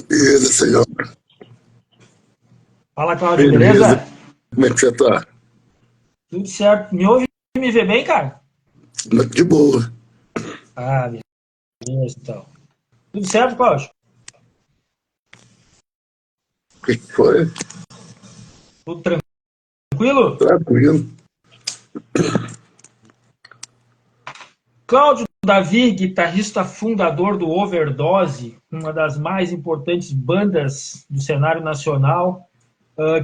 Beleza, senhor. Fala, Cláudio, Beleza. beleza? Como é que você tá? Tudo certo. Me ouve e me vê bem, cara? De boa. Ah, beleza, então. Tudo certo, Cláudio? O que foi? Tudo tranquilo? Tranquilo. Cláudio Davi, guitarrista fundador do Overdose, uma das mais importantes bandas do cenário nacional.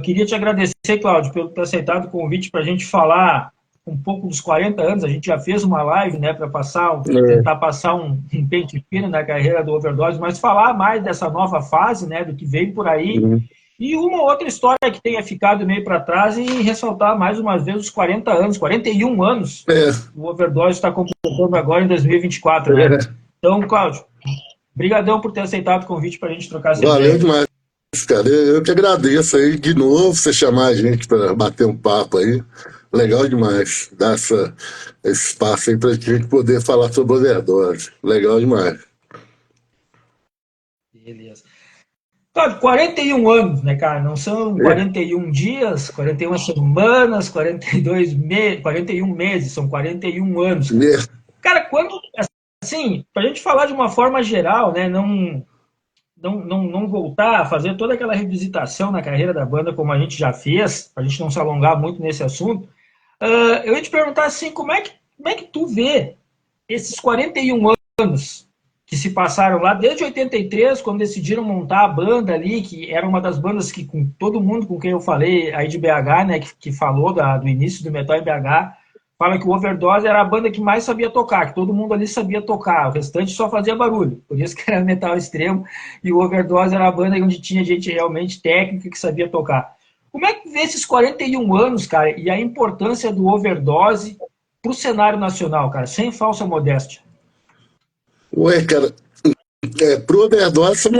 Queria te agradecer, Cláudio, pelo ter aceitado o convite para a gente falar um pouco dos 40 anos. A gente já fez uma live, né, para É. tentar passar um pente fino na carreira do Overdose, mas falar mais dessa nova fase, né, do que veio por aí. Uhum. E uma outra história que tenha ficado meio para trás e ressaltar mais uma vez os 40 anos, 41 anos. É. O Overdose está completando agora em 2024, né? É. Então, Cláudio, brigadão por ter aceitado o convite para a gente trocar essa Valeu ideia. demais, cara. Eu que agradeço aí de novo você chamar a gente para bater um papo aí. Legal demais. Dar esse espaço aí pra gente poder falar sobre overdose. Legal demais. Beleza. Cláudio, 41 anos, né, cara? Não são É. 41 dias, 41 semanas, 42 meses, 41 meses, são 41 anos. É. Cara, quando, assim, para a gente falar de uma forma geral, né, não voltar a fazer toda aquela revisitação na carreira da banda como a gente já fez, para a gente não se alongar muito nesse assunto, eu ia te perguntar assim, como é que tu vê esses 41 anos que se passaram lá, desde 83, quando decidiram montar a banda ali, que era uma das bandas que, com todo mundo com quem eu falei, aí de BH, né, que falou do início do metal em BH, fala que o Overdose era a banda que mais sabia tocar, que todo mundo ali sabia tocar, o restante só fazia barulho, por isso que era metal extremo, e o Overdose era a banda onde tinha gente realmente técnica que sabia tocar. Como é que vê esses 41 anos, cara, e a importância do Overdose pro cenário nacional, cara, sem falsa modéstia? Ué, cara, pro overdose são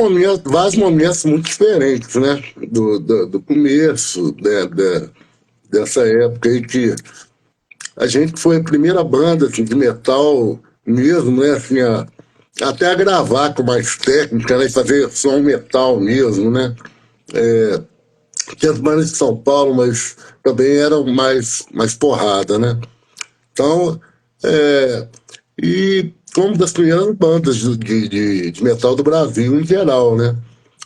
vários momentos muito diferentes, né? Do começo, né? Dessa época aí que a gente foi a primeira banda assim, de metal mesmo, né? Assim, até a gravar com mais técnica, né? Fazer som metal mesmo, né? Tinha as bandas de São Paulo, mas também eram mais porrada, né? Então, é, e como das primeiras bandas de metal do Brasil em geral, né?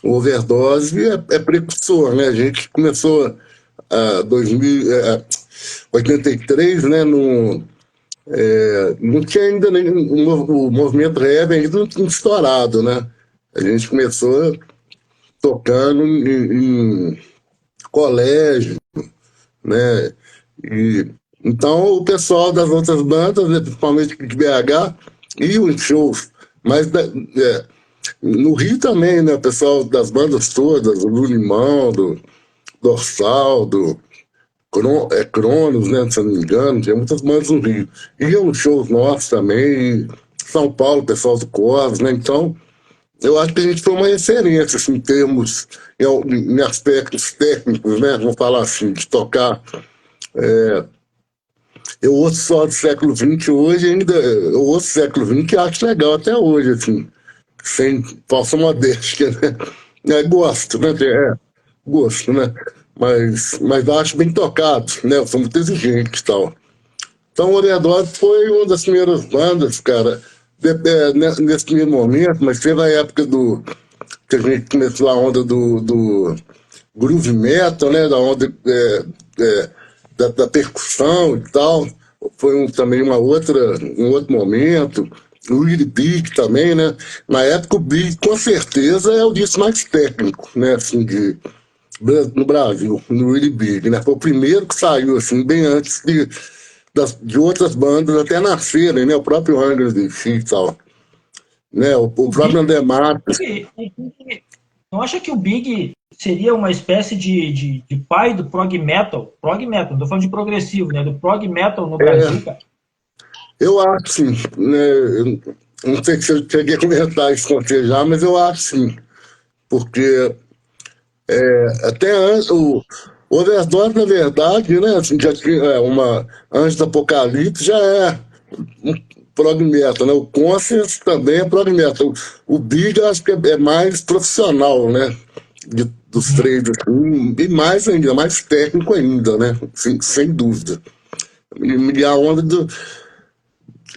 O Overdose é precursor, né? A gente começou a 83, né? Não tinha ainda nem o movimento rap ainda não tinha estourado, né? A gente começou tocando em colégio, né? E, então o pessoal das outras bandas, né, principalmente de BH, iam em shows. Mas no Rio também, né? O pessoal das bandas todas, do Limão, do Dorsal, Cronos, né? Se eu não me engano, tinha muitas bandas no Rio. Iam nos shows nossos também, e São Paulo, pessoal do Cos, né? Então, eu acho que a gente foi uma referência, assim, em termos, em aspectos técnicos, né? Vamos falar assim, de tocar. Eu ouço só do século XX hoje, ainda, eu ouço século XX e acho legal até hoje, assim, sem falsa modéstia, né? Gosto, né? Gosto, né? Mas acho bem tocado, né? Eu sou muito exigente e tal. Então, o Overdose foi uma das primeiras bandas, cara, nesse primeiro momento, mas teve a época que a gente começou a onda do groove metal, né? Da onda da percussão e tal. Foi também um outro momento. O Willie Big também, né? Na época o Big com certeza é o disco mais técnico, né? Assim, no Brasil, no Willie Big, né? Foi o primeiro que saiu, assim, bem antes de outras bandas até nascerem, né? O próprio Angra e tal. Né? O O Big, próprio André Matos. não acha que o Big seria uma espécie de pai do prog metal? Prog metal, não tô falando de progressivo, né? Do prog metal no Brasil, É, cara. eu acho sim, né? Eu não sei se eu cheguei a comentar isso com você já, mas eu acho sim. Porque até antes, o Overdose, na verdade, né? Assim, já tinha uma. Antes do Apocalipse, já é. prog metal, né? O Conscience também é prog metal. O Big eu acho que é mais profissional, né? Dos três, assim, e mais ainda, mais técnico ainda, né? Sem dúvida. E a onda do.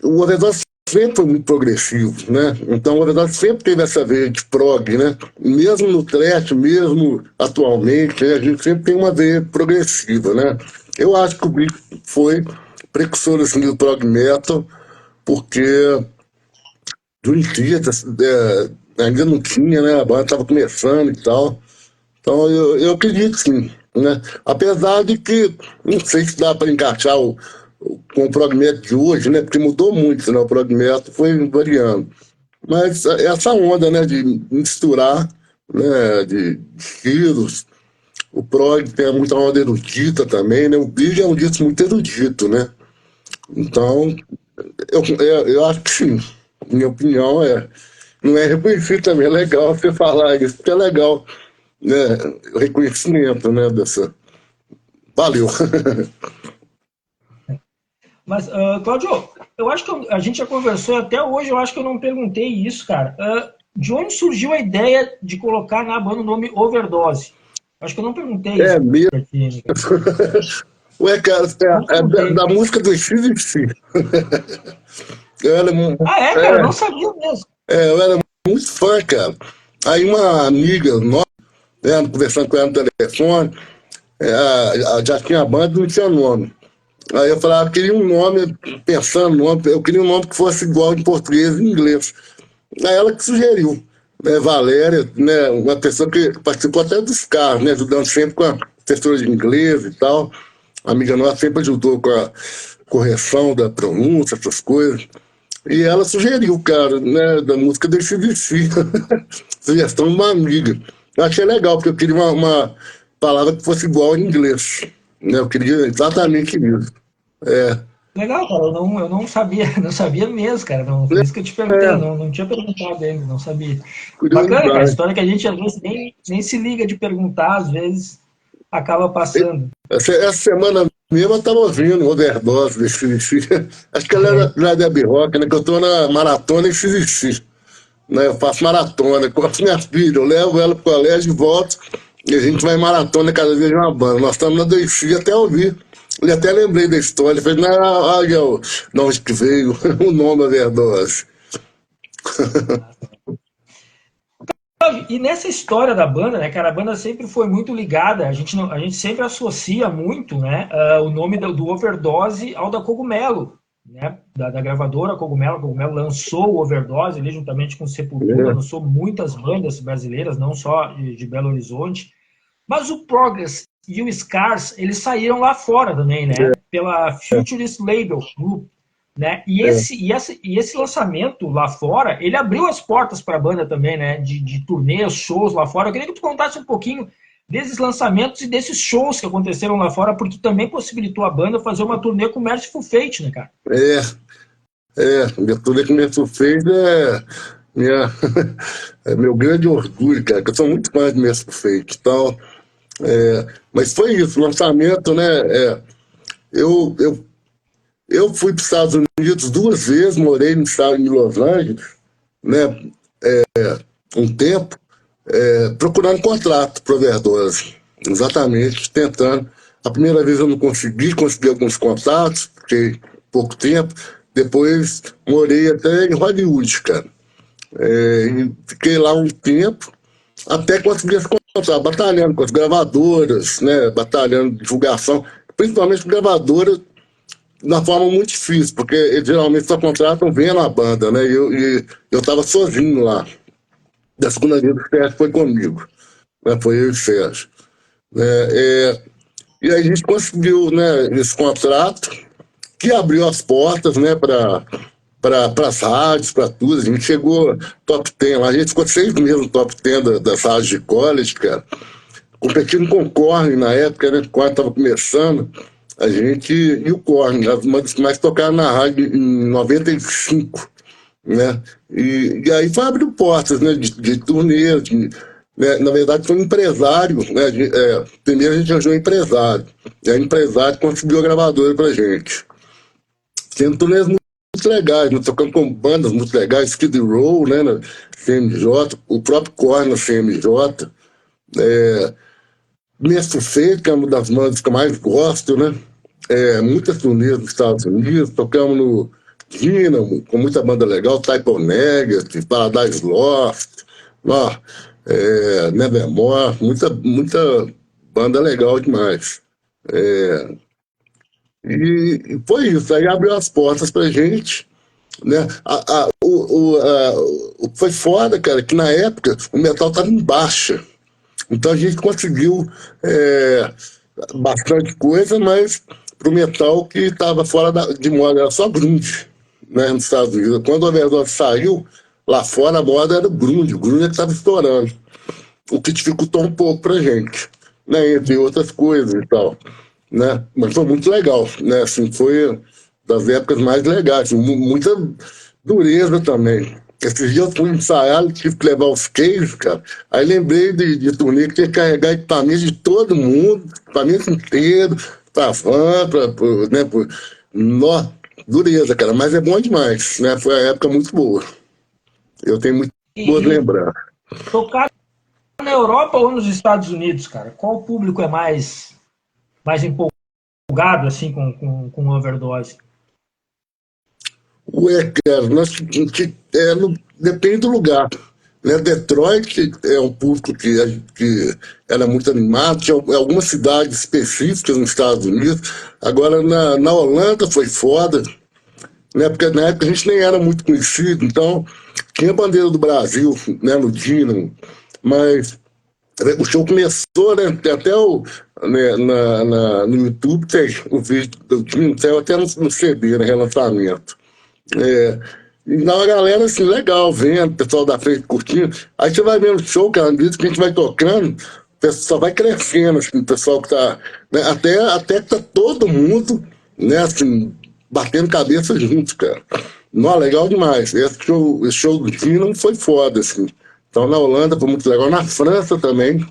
O Overdose sempre foi muito progressivo, né? Então o Overdose sempre teve essa veia de prog, né? Mesmo no thrash, mesmo atualmente, né? A gente sempre tem uma veia progressiva, né? Eu acho que o Big foi precursor assim, do prog metal, porque Dream Theater ainda não tinha, né? A banda estava começando e tal. Então eu acredito sim, né? Apesar de que não sei se dá para encaixar com o prog metal de hoje, né? Porque mudou muito, né? O prog metal foi variando. Mas essa onda, né? De misturar, né? De estilos. O prog tem muita onda erudita também, né? O Big é um disco muito erudito, né? Então eu acho que sim. Minha opinião é. Não é reconhecido também, é legal você falar isso, porque é legal, né? O reconhecimento, né? Dessa. Valeu. Mas, Claudio, eu acho que a gente já conversou até hoje, eu acho que eu não perguntei isso, cara. De onde surgiu a ideia de colocar na banda o nome Overdose? Acho que eu não perguntei É isso mesmo. pra ti, né, cara? Ué, cara, Não é perguntei. da música do CDC. Eu era, Ah, é, cara? Eu não sabia mesmo. eu era muito fã, cara. Aí uma amiga nossa, né, conversando com ela no telefone, já tinha banda e não tinha nome. Aí eu falava, eu queria um nome, pensando no nome, eu queria um nome que fosse igual em português e em inglês. Aí ela que sugeriu, né, Valéria, né, uma pessoa que participou até dos carros, né, ajudando sempre com a professora de inglês e tal. A amiga nossa sempre ajudou com a correção da pronúncia, essas coisas. E ela sugeriu, cara, né, da música do AC/DC. Sugestão de uma amiga. Eu achei legal, porque eu queria uma palavra que fosse igual em inglês. Né? Eu queria exatamente isso. É, Legal, cara. Eu não sabia, não sabia mesmo, cara. Não, por isso que eu te perguntei, é, não tinha perguntado ainda, não sabia. Bacana, cara. curiosidade. História que a gente às vezes nem se liga de perguntar, às vezes acaba passando. Essa semana mesmo eu estava ouvindo Overdose desse CDC. Acho que ela É, era da Rock, né? Que eu estou na maratona em CDC. Né? Eu faço maratona com a minha filha, eu levo ela pro colégio e volto, e a gente vai em maratona cada vez de uma banda. Nós estamos na Doixi até ouvir. E até lembrei da história, falei, não, olha de onde que veio o nome Overdose. e nessa história da banda, né, cara, a banda sempre foi muito ligada, a gente, a gente sempre associa muito, né, o nome do Overdose ao da Cogumelo, né, da gravadora Cogumelo. A Cogumelo lançou o Overdose ali juntamente com Sepultura, É, lançou muitas bandas brasileiras, não só de Belo Horizonte, mas o Progress e o Scars, eles saíram lá fora também, né, pela Futurist Label Group, né? é. E esse lançamento lá fora, ele abriu as portas para a banda também, né? De turnês, shows lá fora. Eu queria que tu contasse um pouquinho desses lançamentos e desses shows que aconteceram lá fora, porque também possibilitou a banda fazer uma turnê com Merciful Fate, né, cara? É, minha turnê que me fez minha, é meu grande orgulho, cara, que eu sou muito fã de Mestre Feito. Então, mas foi isso, o lançamento, né? Eu, eu, eu fui para os Estados Unidos duas vezes, morei no estado de Los Angeles, né? Um tempo, procurando contrato para Overdose. Exatamente, tentando. A primeira vez eu não consegui alguns contatos, fiquei pouco tempo. Depois morei até em Hollywood, cara. E fiquei lá um tempo, até conseguir esse contrato, batalhando com as gravadoras, né? Batalhando divulgação, principalmente gravadoras, na forma muito difícil, porque eles geralmente só contratam vendo a banda, né? E eu tava sozinho lá. Da segunda vez o Sérgio foi comigo, né? Foi eu e o Sérgio. Né? E aí a gente conseguiu, né, esse contrato que abriu as portas, né, para as rádios, para tudo. A gente chegou top 10 lá, a gente ficou 6 meses no top 10 das rádios de college, cara, competindo com o Korn na época, né? O Korn estava começando, a gente e o Korn, uma das que mais tocaram na rádio em 95, né? E aí foi abrindo portas, né? De turnê, né? Na verdade foi um empresário, né? Primeiro a gente arranjou um empresário, e aí o empresário conseguiu a gravadora pra gente. Sendo turnês muito legais, né? Tocando com bandas muito legais, Skid Row, né, na CMJ, o próprio Korn na CMJ, Mestre Feito, que é uma das bandas que eu mais gosto, né? Muitas turnês nos Estados Unidos, tocamos no Dynamo, com muita banda legal, Type of Negative, Paradise Lost, ó, Nevermore, muita banda legal demais. E foi isso, aí abriu as portas pra gente, né? O que foi foda, cara, que na época o metal tava em baixa. Então a gente conseguiu bastante coisa, mas pro metal que estava fora de moda, era só grunge, né, nos Estados Unidos. Quando o Overdose saiu, lá fora a moda era o grunge é que estava estourando, o que dificultou um pouco pra gente, né, entre outras coisas e tal, né, mas foi muito legal, né, assim, foi das épocas mais legais, muita dureza também. Esses dias eu fui ensaiar, tive que levar os cases, cara. Aí lembrei de turnê que tinha que carregar equipamento de todo mundo, equipamento inteiro, pra van, né, nó, dureza, cara. Mas é bom demais, né? Foi uma época muito boa. Eu tenho muito boas E lembranças. tocar na Europa ou nos Estados Unidos, cara? Qual o público é mais empolgado assim com overdose? Ué, cara, depende do lugar. Né? Detroit é um público que era muito animado, tinha algumas cidades específicas nos Estados Unidos. Agora, na Holanda foi foda, né? Porque na época a gente nem era muito conhecido, então tinha a bandeira do Brasil, né, no Dínamo, mas o show começou, né? Tem até né, no YouTube tem o vídeo do Dínamo, saiu até no CD, né, relançamento. É, então a galera, assim, legal, vendo, o pessoal da frente curtindo. Aí você vai vendo o show, cara, à medida que a gente vai tocando, o pessoal vai crescendo, assim, o pessoal que tá. Né, até que tá todo mundo, né, assim, batendo cabeça junto, cara. Não, legal demais. Esse show do Dino foi foda, assim. Então na Holanda foi muito legal. Na França também,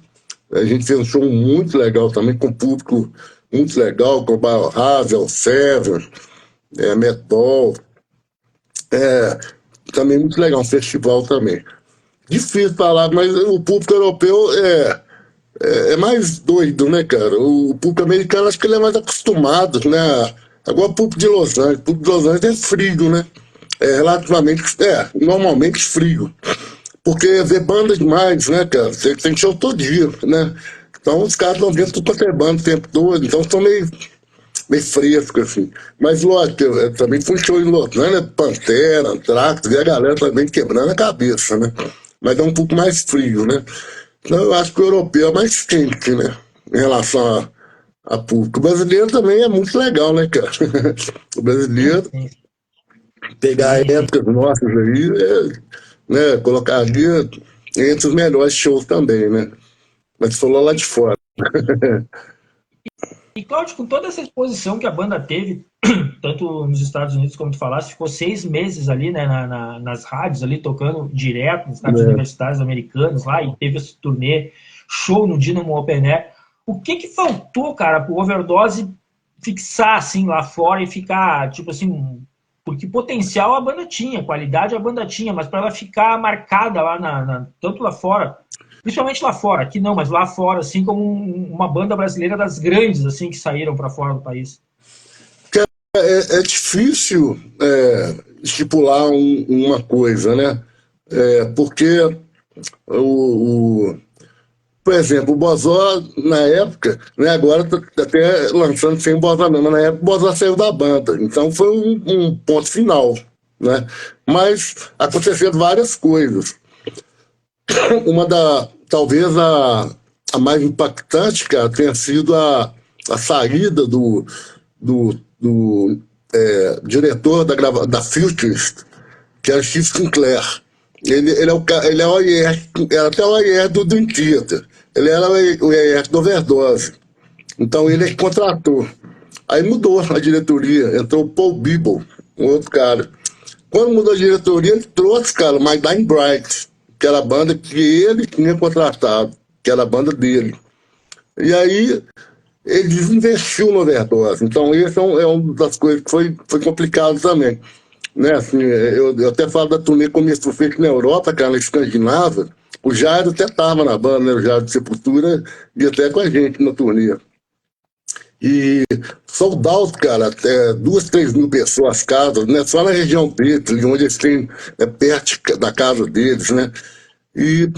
a gente fez um show muito legal também, com público muito legal, com o Bauhaus, El Seven, Metal. É, também muito legal, um festival também. Difícil falar, mas o público europeu é mais doido, né, cara? O público americano, acho que ele é mais acostumado, né? Agora o público de Los Angeles, o público de Los Angeles é frio, né? É relativamente, normalmente frio. Porque vê banda demais, né, cara? Você tem show todo dia, né? Então os caras estão vendo tudo quanto é banda o tempo todo, então estão meio fresco, assim. Mas, lógico, eu também fui show em Lotânia, Pantera, Anthrax, e a galera também quebrando a cabeça, né? Mas é um pouco mais frio, né? Então, eu acho que o europeu é mais quente, né? Em relação a público. O brasileiro também é muito legal, né, cara? O brasileiro, Sim, pegar sim, sim. épocas nossas aí, né, colocaria entre os melhores shows também, né? Mas falou lá de fora. E, Claudio, com toda essa exposição que a banda teve, tanto nos Estados Unidos, como tu falaste, ficou 6 meses ali, né, nas rádios, ali, tocando direto nas rádios Né? universitárias americanas lá, e teve esse turnê, show no Dynamo Open Air. O que faltou, cara, pro Overdose fixar, assim, lá fora e ficar, tipo assim, porque potencial a banda tinha, qualidade a banda tinha, mas para ela ficar marcada lá, tanto lá fora, principalmente lá fora, aqui não, mas lá fora, assim, como uma banda brasileira das grandes, assim, que saíram para fora do país. É difícil estipular uma coisa, né? Porque, o, o- por exemplo, o Bozó, na época, né, agora tá até lançando sem o Bozó mesmo, mas na época o Bozó saiu da banda, então foi um ponto final, né? Mas aconteceram várias coisas. Talvez a mais impactante, cara, tenha sido a saída do diretor da Futures, que era o Steve Sinclair. Ele é o OIR, era até o OIR do Dream Theater. Ele era o OIR do Overdose. Então ele é que contratou. Aí mudou a diretoria, entrou o Paul Beeble, um outro cara. Quando mudou a diretoria, ele trouxe, cara, o My Dying Bright, que era a banda que ele tinha contratado, que era a banda dele. E aí ele desinvestiu no Overdose. Então, isso é uma das coisas que foi complicado também. né? Assim, eu até falo da turnê que começou feita na Europa, cara, na Escandinava. O Jairo até tava na banda, né? O Jairo de Sepultura ia até com a gente na turnê. E sold out, cara, até 2, 3 mil pessoas casas, né? Só na região deles, onde eles têm, perto da casa deles, né? E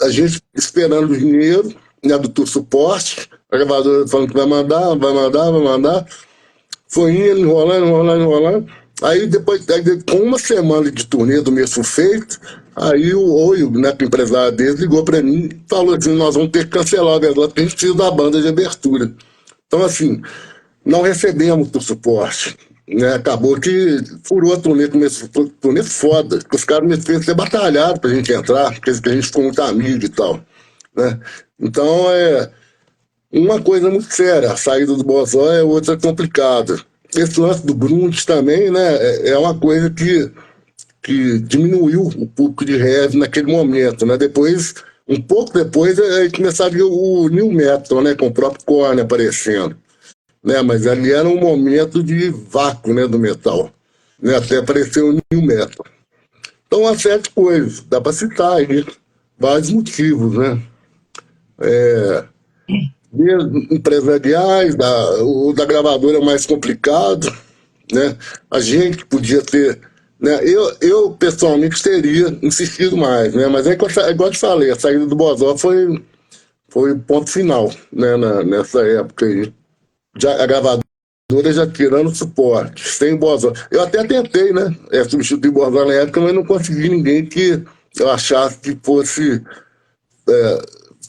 a gente esperando o dinheiro, né, do suporte, a gravadora falando que vai mandar, vai mandar, vai mandar. Foi indo, enrolando, enrolando, enrolando. Aí depois, com uma semana de turnê do mês feito, aí o Oio, né, que é o empresário deles, ligou para mim e falou assim, nós vamos ter que cancelar a verdade, porque a gente precisa da banda de abertura. Então, assim, não recebemos o suporte. Né? Acabou que furou a turnê, começou a turnê foda. Os caras me fez até batalhar pra gente entrar, porque a gente ficou muito amigo e tal. Né? Então, uma coisa muito séria, a saída do Bozóia, outra complicada. Esse lance do Grunge também, né, é uma coisa que diminuiu o público de heavy naquele momento, né? Depois, um pouco depois, aí começava a vir o New Metal, né, com o próprio Korn aparecendo, né? Mas ali era um momento de vácuo, né, do metal, né? Até aparecer o New Metal. Então, uma série de coisas, dá para citar aí vários motivos, né? Empresariais, o da gravadora é mais complicado, né? A gente podia ter, né? Eu pessoalmente teria insistido mais, né? Mas é igual eu te falei, a saída do Bozó foi o ponto final, né? Nessa época aí. Já, a gravadora já tirando suporte, sem Bozó. Eu até tentei, né? Substituir o Bozó na época, mas não consegui ninguém que eu achasse que fosse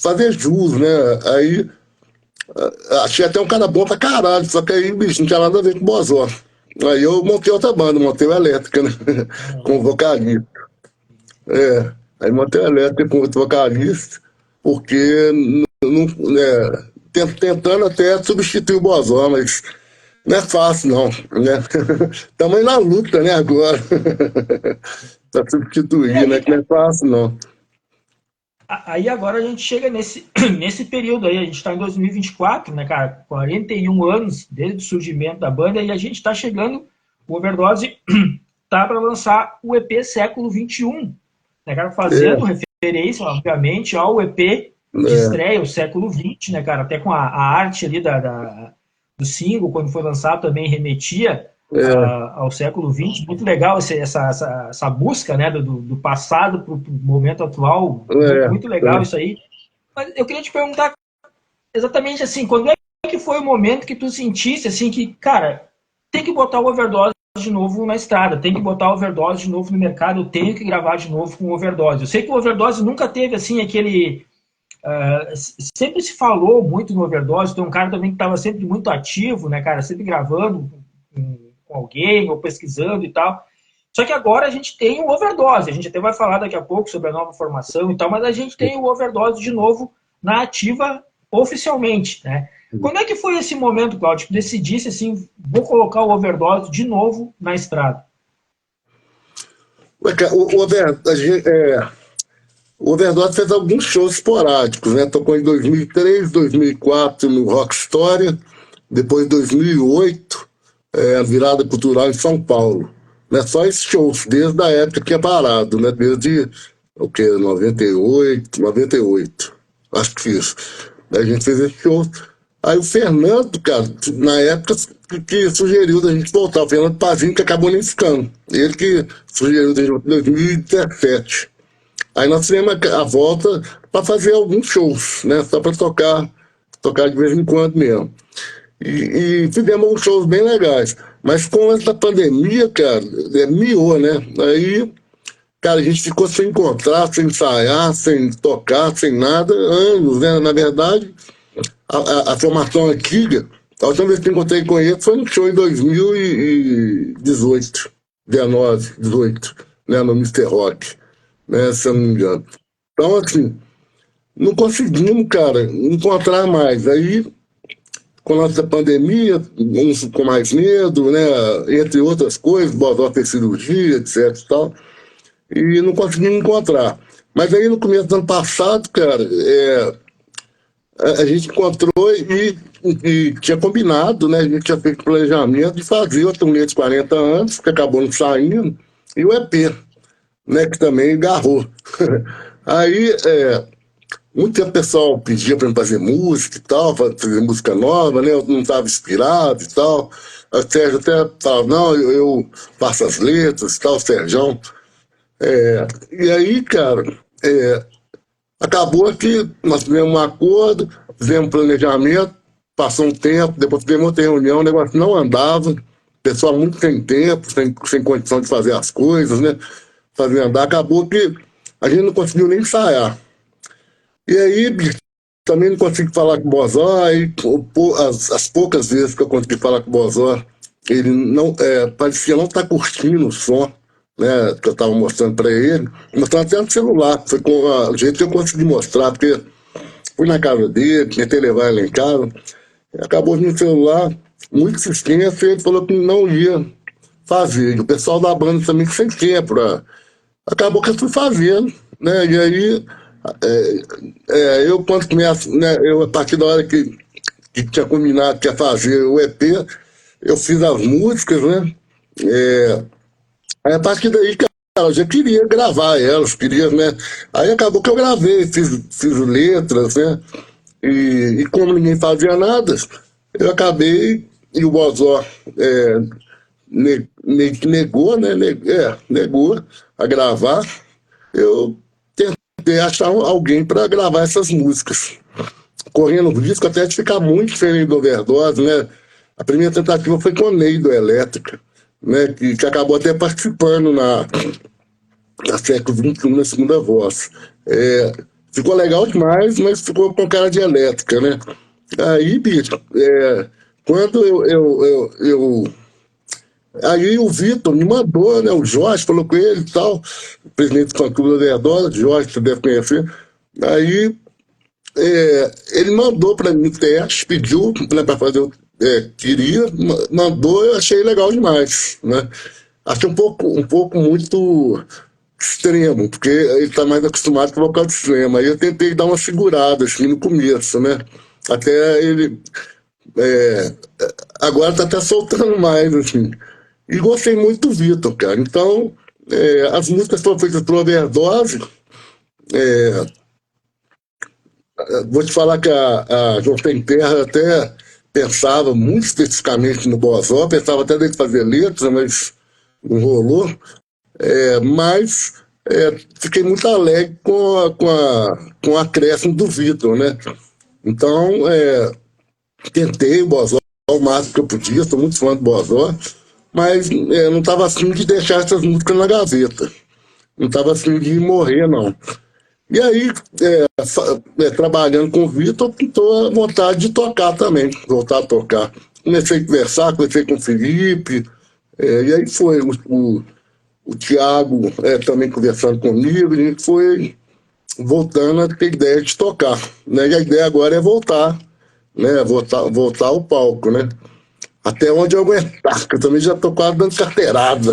fazer jus, né? Aí achei até um cara bom pra caralho, só que aí, bicho, não tinha nada a ver com o Bozó. Aí eu montei outra banda, montei o Elétrica, né? Com vocalista. Aí montei o Elétrica com outro vocalista, porque não, tentando até substituir o Bozó, mas não é fácil não, né? Estamos na luta, né, agora. Pra E substituir, né? aí, Que não é fácil não. aí agora a gente chega nesse período aí, a gente está em 2024, né, cara? 41 anos desde o surgimento da banda e a gente está chegando, o Overdose tá para lançar o EP Século XXI, né, cara? Fazendo É, referência, obviamente, ao EP de é, estreia, o Século XX, né, cara? Até com a arte ali do single, quando foi lançado, também remetia é, ao século XX. Muito legal essa busca, né, do passado para o momento atual. Muito, muito legal é. isso aí. Mas eu queria te perguntar exatamente assim, quando é que foi o momento que tu sentiste assim que, cara, tem que botar o Overdose de novo na estrada, tem que botar o Overdose de novo no mercado, eu tenho que gravar de novo com o Overdose. Eu sei que o Overdose nunca teve assim aquele sempre se falou muito no Overdose, tem um cara também que estava sempre muito ativo, né, cara, sempre gravando com alguém ou pesquisando e tal. Só que agora a gente tem o Overdose, a gente até vai falar daqui a pouco sobre a nova formação e tal, mas a gente tem o Overdose de novo na ativa oficialmente, né? Quando é que foi esse momento, Claudio, que decidisse assim, vou colocar o Overdose de novo na estrada? O Overdose fez alguns shows esporádicos, né? Tocou em 2003, 2004 no Rock Story, depois 2008, a virada cultural em São Paulo. Né? Só esses shows, desde a época que tinha parado, né? Desde o que? 98, 98. Acho que fiz. A gente fez esse show. Aí o Fernando, cara, na época que sugeriu da gente voltar, o Fernando Pazinho, que acabou nem ficando. Ele que sugeriu da gente voltar em 2017. Aí nós fizemos a volta para fazer alguns shows, né? Só para tocar de vez em quando mesmo. E fizemos uns shows bem legais. Mas com essa pandemia, cara, miou, né? Aí, cara, a gente ficou sem encontrar, sem ensaiar, sem tocar, sem nada, anos, né? Na verdade, a formação antiga, a última vez que eu encontrei com ele foi no show em 2018, 19, 18, né? No Mister Rock, né? Se eu não me engano. Então, assim, não conseguimos, cara, encontrar mais. Aí, com essa pandemia, uns com mais medo, né? Entre outras coisas, Bozó fez cirurgia, etc e tal, e não conseguimos encontrar. Mas aí, no começo do ano passado, cara, a gente encontrou e e tinha combinado, né? A gente tinha feito planejamento de fazer a turnê de 40 anos, que acabou não saindo, e o EP, né? Que também agarrou. Aí, muito tempo o pessoal pedia para eu fazer música e tal, fazer música nova, né? Eu não estava inspirado e tal. Aí o Sérgio até falava, não, eu faço as letras e tal, o Sérgio. E aí, cara, acabou que nós tivemos um acordo, fizemos um planejamento, passou um tempo, depois tivemos outra reunião, o negócio não andava, o pessoal muito sem tempo, sem condição de fazer as coisas, né? Fazer andar, acabou que a gente não conseguiu nem ensaiar. E aí, bicho, também não consegui falar com o Bozó, aí as poucas vezes que eu consegui falar com o Bozó, ele não, parecia não estar curtindo o som, né, que eu estava mostrando para ele, mostrando até no celular, foi com o jeito que eu consegui mostrar, porque fui na casa dele, tentei levar ele em casa, acabou no celular, muito insistência, ele falou que não ia fazer. E o pessoal da banda também sem tempo, acabou que eu fui fazendo, né? E aí eu quando começo, né? Eu a partir da hora que tinha combinado que ia fazer o EP, eu fiz as músicas, né? Aí a partir daí, cara, eu já queria gravar elas, queria, né? Aí acabou que eu gravei, fiz letras, né? E como ninguém fazia nada, eu acabei, e o Bozó meio que negou, né? Negou a gravar. Eu tentei achar alguém para gravar essas músicas. Correndo o risco até de ficar muito diferente do Overdose, né? A primeira tentativa foi com o Ney do Elétrica, né? Que acabou até participando na século XXI, na segunda voz. Ficou legal demais, mas ficou com cara de elétrica, né? Aí, bicho, quando aí o Vitor me mandou, né? O Jorge falou com ele e tal, o presidente do fã-clube da Verdade, Jorge, você deve conhecer. Aí ele mandou para mim o teste, pediu, né, para fazer o queria, mandou, eu achei legal demais, né? Achei um pouco muito extremo, porque ele está mais acostumado com o vocal de extremo. Aí eu tentei dar uma segurada assim no começo, né? Até ele agora tá até soltando mais, assim. E gostei muito do Vitor, cara. Então, as músicas foram feitas por Overdose. Vou te falar que a João Sem Terra até pensava muito especificamente no Bozó, pensava até dele fazer letras, mas não rolou. Mas fiquei muito alegre com o acréscimo do Vitor, né? Então, tentei o Bozó o máximo que eu podia, sou muito fã do Bozó, mas não estava afim de deixar essas músicas na gaveta. Não estava afim de morrer, não. E aí, trabalhando com o Vitor, pintou a vontade de tocar também, voltar a tocar. Comecei a conversar, comecei com o Felipe, e aí foi o Thiago também conversando comigo, e a gente foi voltando a ter ideia de tocar. Né? E a ideia agora é voltar, né? Voltar ao palco, né? Até onde eu aguentar, que eu também já tô quase dando carteirada.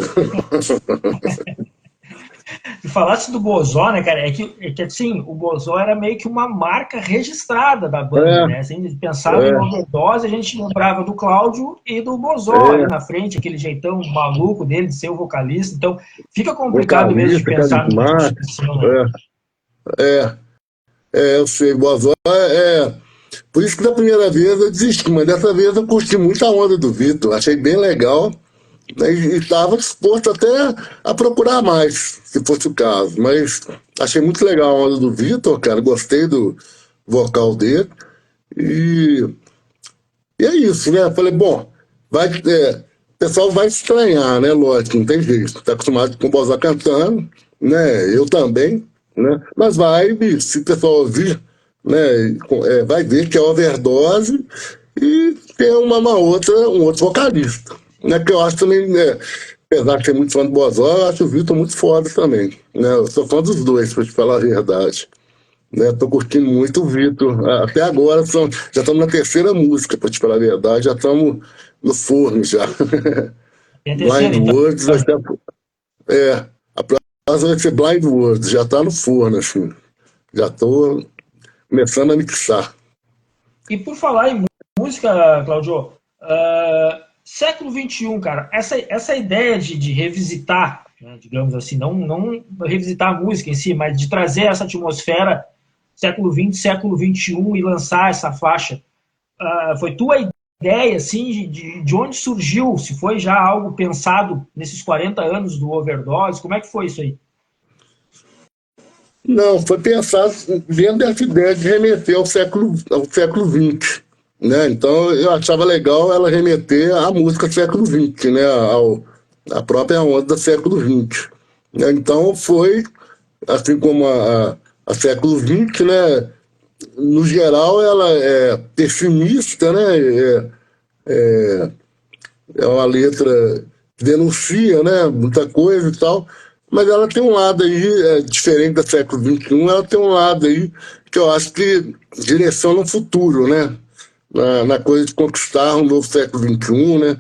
Tu falasse do Bozó, né, cara? É que assim, o Bozó era meio que uma marca registrada da banda, né? Assim, a gente pensava em É, Overdose, a gente lembrava do Cláudio e do Bozó ali é, na frente, aquele jeitão maluco dele de ser o vocalista. Então, fica complicado mesmo de vocalista, pensar numa carismático. substituição, né? Eu sei, Bozó Por isso que da primeira vez eu desisti, mas dessa vez eu curti muito a onda do Vitor, achei bem legal, né, e estava disposto até a procurar mais, se fosse o caso. Mas achei muito legal a onda do Vitor, cara, gostei do vocal dele. E, e é isso, né? Falei, bom, o pessoal vai estranhar, né? Lógico, não tem jeito. Tá acostumado com o Bozó cantando, né? Eu também, né? Mas vai, bicho, se o pessoal ouvir, né? Vai ver que é overdose e tem um outro vocalista, né? Que eu acho também, né? Apesar de ser muito fã do Bozó, eu acho o Vitor muito foda também, né? Eu sou fã dos dois, pra te falar a verdade. Né, tô curtindo muito o Vitor. Até agora já estamos na terceira música, para te falar a verdade, já estamos no forno já. Tem a Blind terceira, então. Words, a próxima vai ser Blind Words, já está no forno, assim. Já estou começando a mixar. E por falar em música, Claudio, século XXI, cara, essa ideia de revisitar, né, digamos assim, não revisitar a música em si, mas de trazer essa atmosfera século XX, século XXI e lançar essa faixa, foi tua ideia, assim, de onde surgiu? Se foi já algo pensado nesses 40 anos do Overdose, como é que foi isso aí? Não, foi pensado dentro dessa ideia de remeter ao século XX, né? Então eu achava legal ela remeter à música século XX, né? A própria onda do século XX. Né? Então foi, assim como a século XX, né? No geral ela é pessimista, né? É uma letra que denuncia, né, muita coisa e tal, mas ela tem um lado aí, diferente do século XXI, ela tem um lado aí que eu acho que direciona o futuro, né, na coisa de conquistar um novo século XXI, né,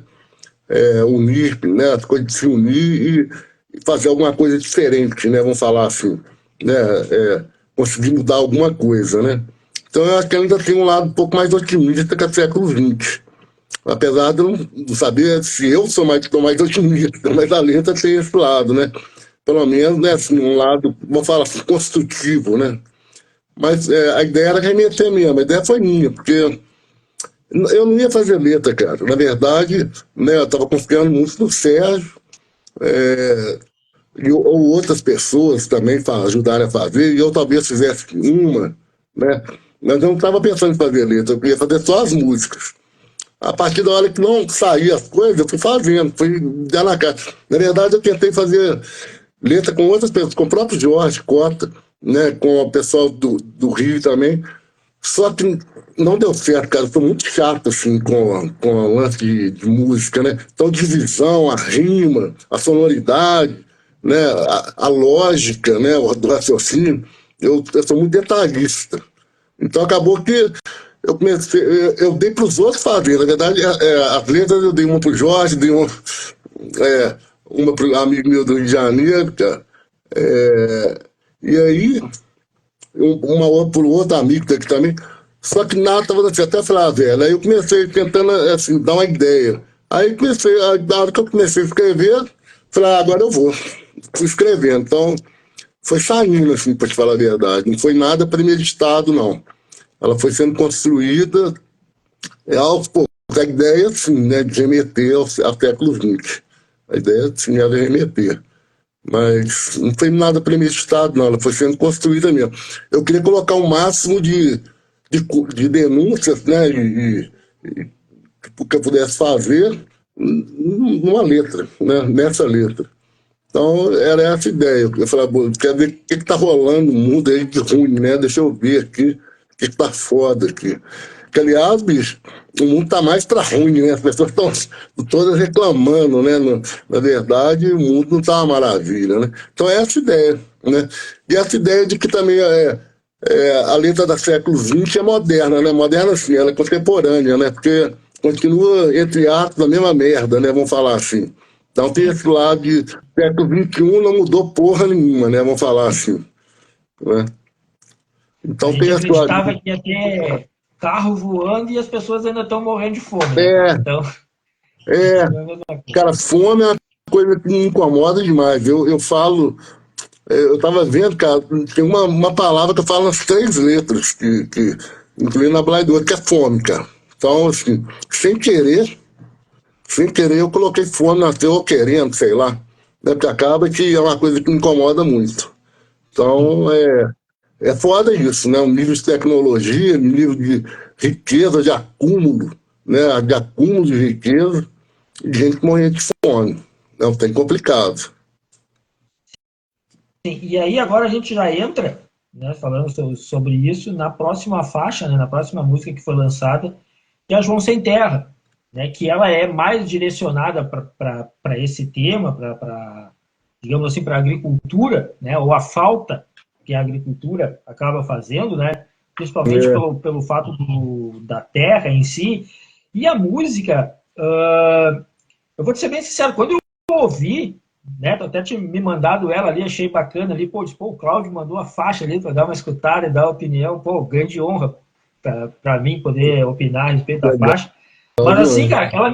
unir, né, as coisas de se unir e fazer alguma coisa diferente, né, vamos falar assim, né, conseguir mudar alguma coisa, né. Então eu acho que ainda tem um lado um pouco mais otimista que o século XX. Apesar de eu não saber se eu estou mais otimista, mas a letra tem esse lado, né? Pelo menos, né, assim, um lado, vou falar assim, construtivo, né? Mas a ideia era remeter mesmo, a ideia foi minha, porque eu não ia fazer letra, cara. Na verdade, né, eu estava confiando muito no Sérgio, ou outras pessoas também ajudarem a fazer, e eu talvez fizesse uma, né? Mas eu não estava pensando em fazer letra, eu queria fazer só as músicas. A partir da hora que não saía as coisas, eu fui fazendo, fui dar na cara. Na verdade, eu tentei fazer letra com outras pessoas, com o próprio Jorge Cota, né, com o pessoal do Rio também. Só que não deu certo, cara. Eu sou muito chato, assim, com o lance de música, né? Então, divisão, a rima, a sonoridade, né, a lógica, né, do raciocínio. Eu sou muito detalhista. Então acabou que eu dei para os outros fazer. Na verdade, as letras eu dei uma para o Jorge, dei uma para o amigo meu do Rio de Janeiro, cara. E aí, uma outra para o outro amigo daqui também. Só que nada estava dando certo, até falar, velho. Aí eu comecei tentando assim, dar uma ideia. Aí comecei, na hora que eu comecei a escrever, falei, agora eu vou. Fui escrevendo. Então, foi saindo, assim, para te falar a verdade. Não foi nada premeditado, não. Ela foi sendo construída aos poucos. A ideia, sim, né, de remeter ao século XX. A ideia, sim, era remeter. Mas não foi nada premeditado, não. Ela foi sendo construída mesmo. Eu queria colocar o máximo de denúncias, né, que eu pudesse fazer numa letra, né, nessa letra. Então, era essa a ideia. Eu falei, quero ver o que está rolando no mundo aí de ruim, né? Deixa eu ver aqui o que está foda aqui. Que, aliás, bicho, o mundo tá mais para ruim, né? As pessoas estão todas reclamando, né? Na verdade, o mundo não tá uma maravilha, né? Então, é essa ideia, né? E essa ideia de que também a letra da século XX é moderna, né? Moderna, assim, ela é contemporânea, né? Porque continua, entre aspas, a mesma merda, né? Vamos falar assim. Então tem esse lado de século XXI não mudou porra nenhuma, né? Vamos falar assim. Né? A Então tem gente esse lado. acreditava que ia ter carro voando e as pessoas ainda estão morrendo de fome, né, cara? É, Então, é, continua a mesma coisa. cara, fome é uma coisa que me incomoda demais. Eu falo, eu tava vendo, cara, tem uma palavra que eu falo nas três letras, incluindo a Blade Word, que é fome, cara. Então, assim, sem querer eu coloquei fome na tela, ou querendo, sei lá. Né? Porque acaba que é uma coisa que me incomoda muito. Então, é foda isso, né? Um nível de tecnologia, um nível de riqueza, de acúmulo, né? De acúmulo de riqueza, de gente morrendo de fome. Não, tem complicado. Sim, e aí agora a gente já entra, né, falando sobre isso, na próxima faixa, né, na próxima música que foi lançada, que é a João Sem Terra, né, que ela é mais direcionada para esse tema, digamos assim, para a agricultura, né, ou a falta que a agricultura acaba fazendo, né, principalmente É, pelo fato da terra em si. E a música, eu vou te ser bem sincero, quando eu ouvi, né, até tinha me mandado ela ali, achei bacana ali, pô, o Cláudio mandou a faixa ali para dar uma escutada e dar opinião, pô, grande honra. para mim poder opinar a respeito da faixa. Mas assim, cara, ela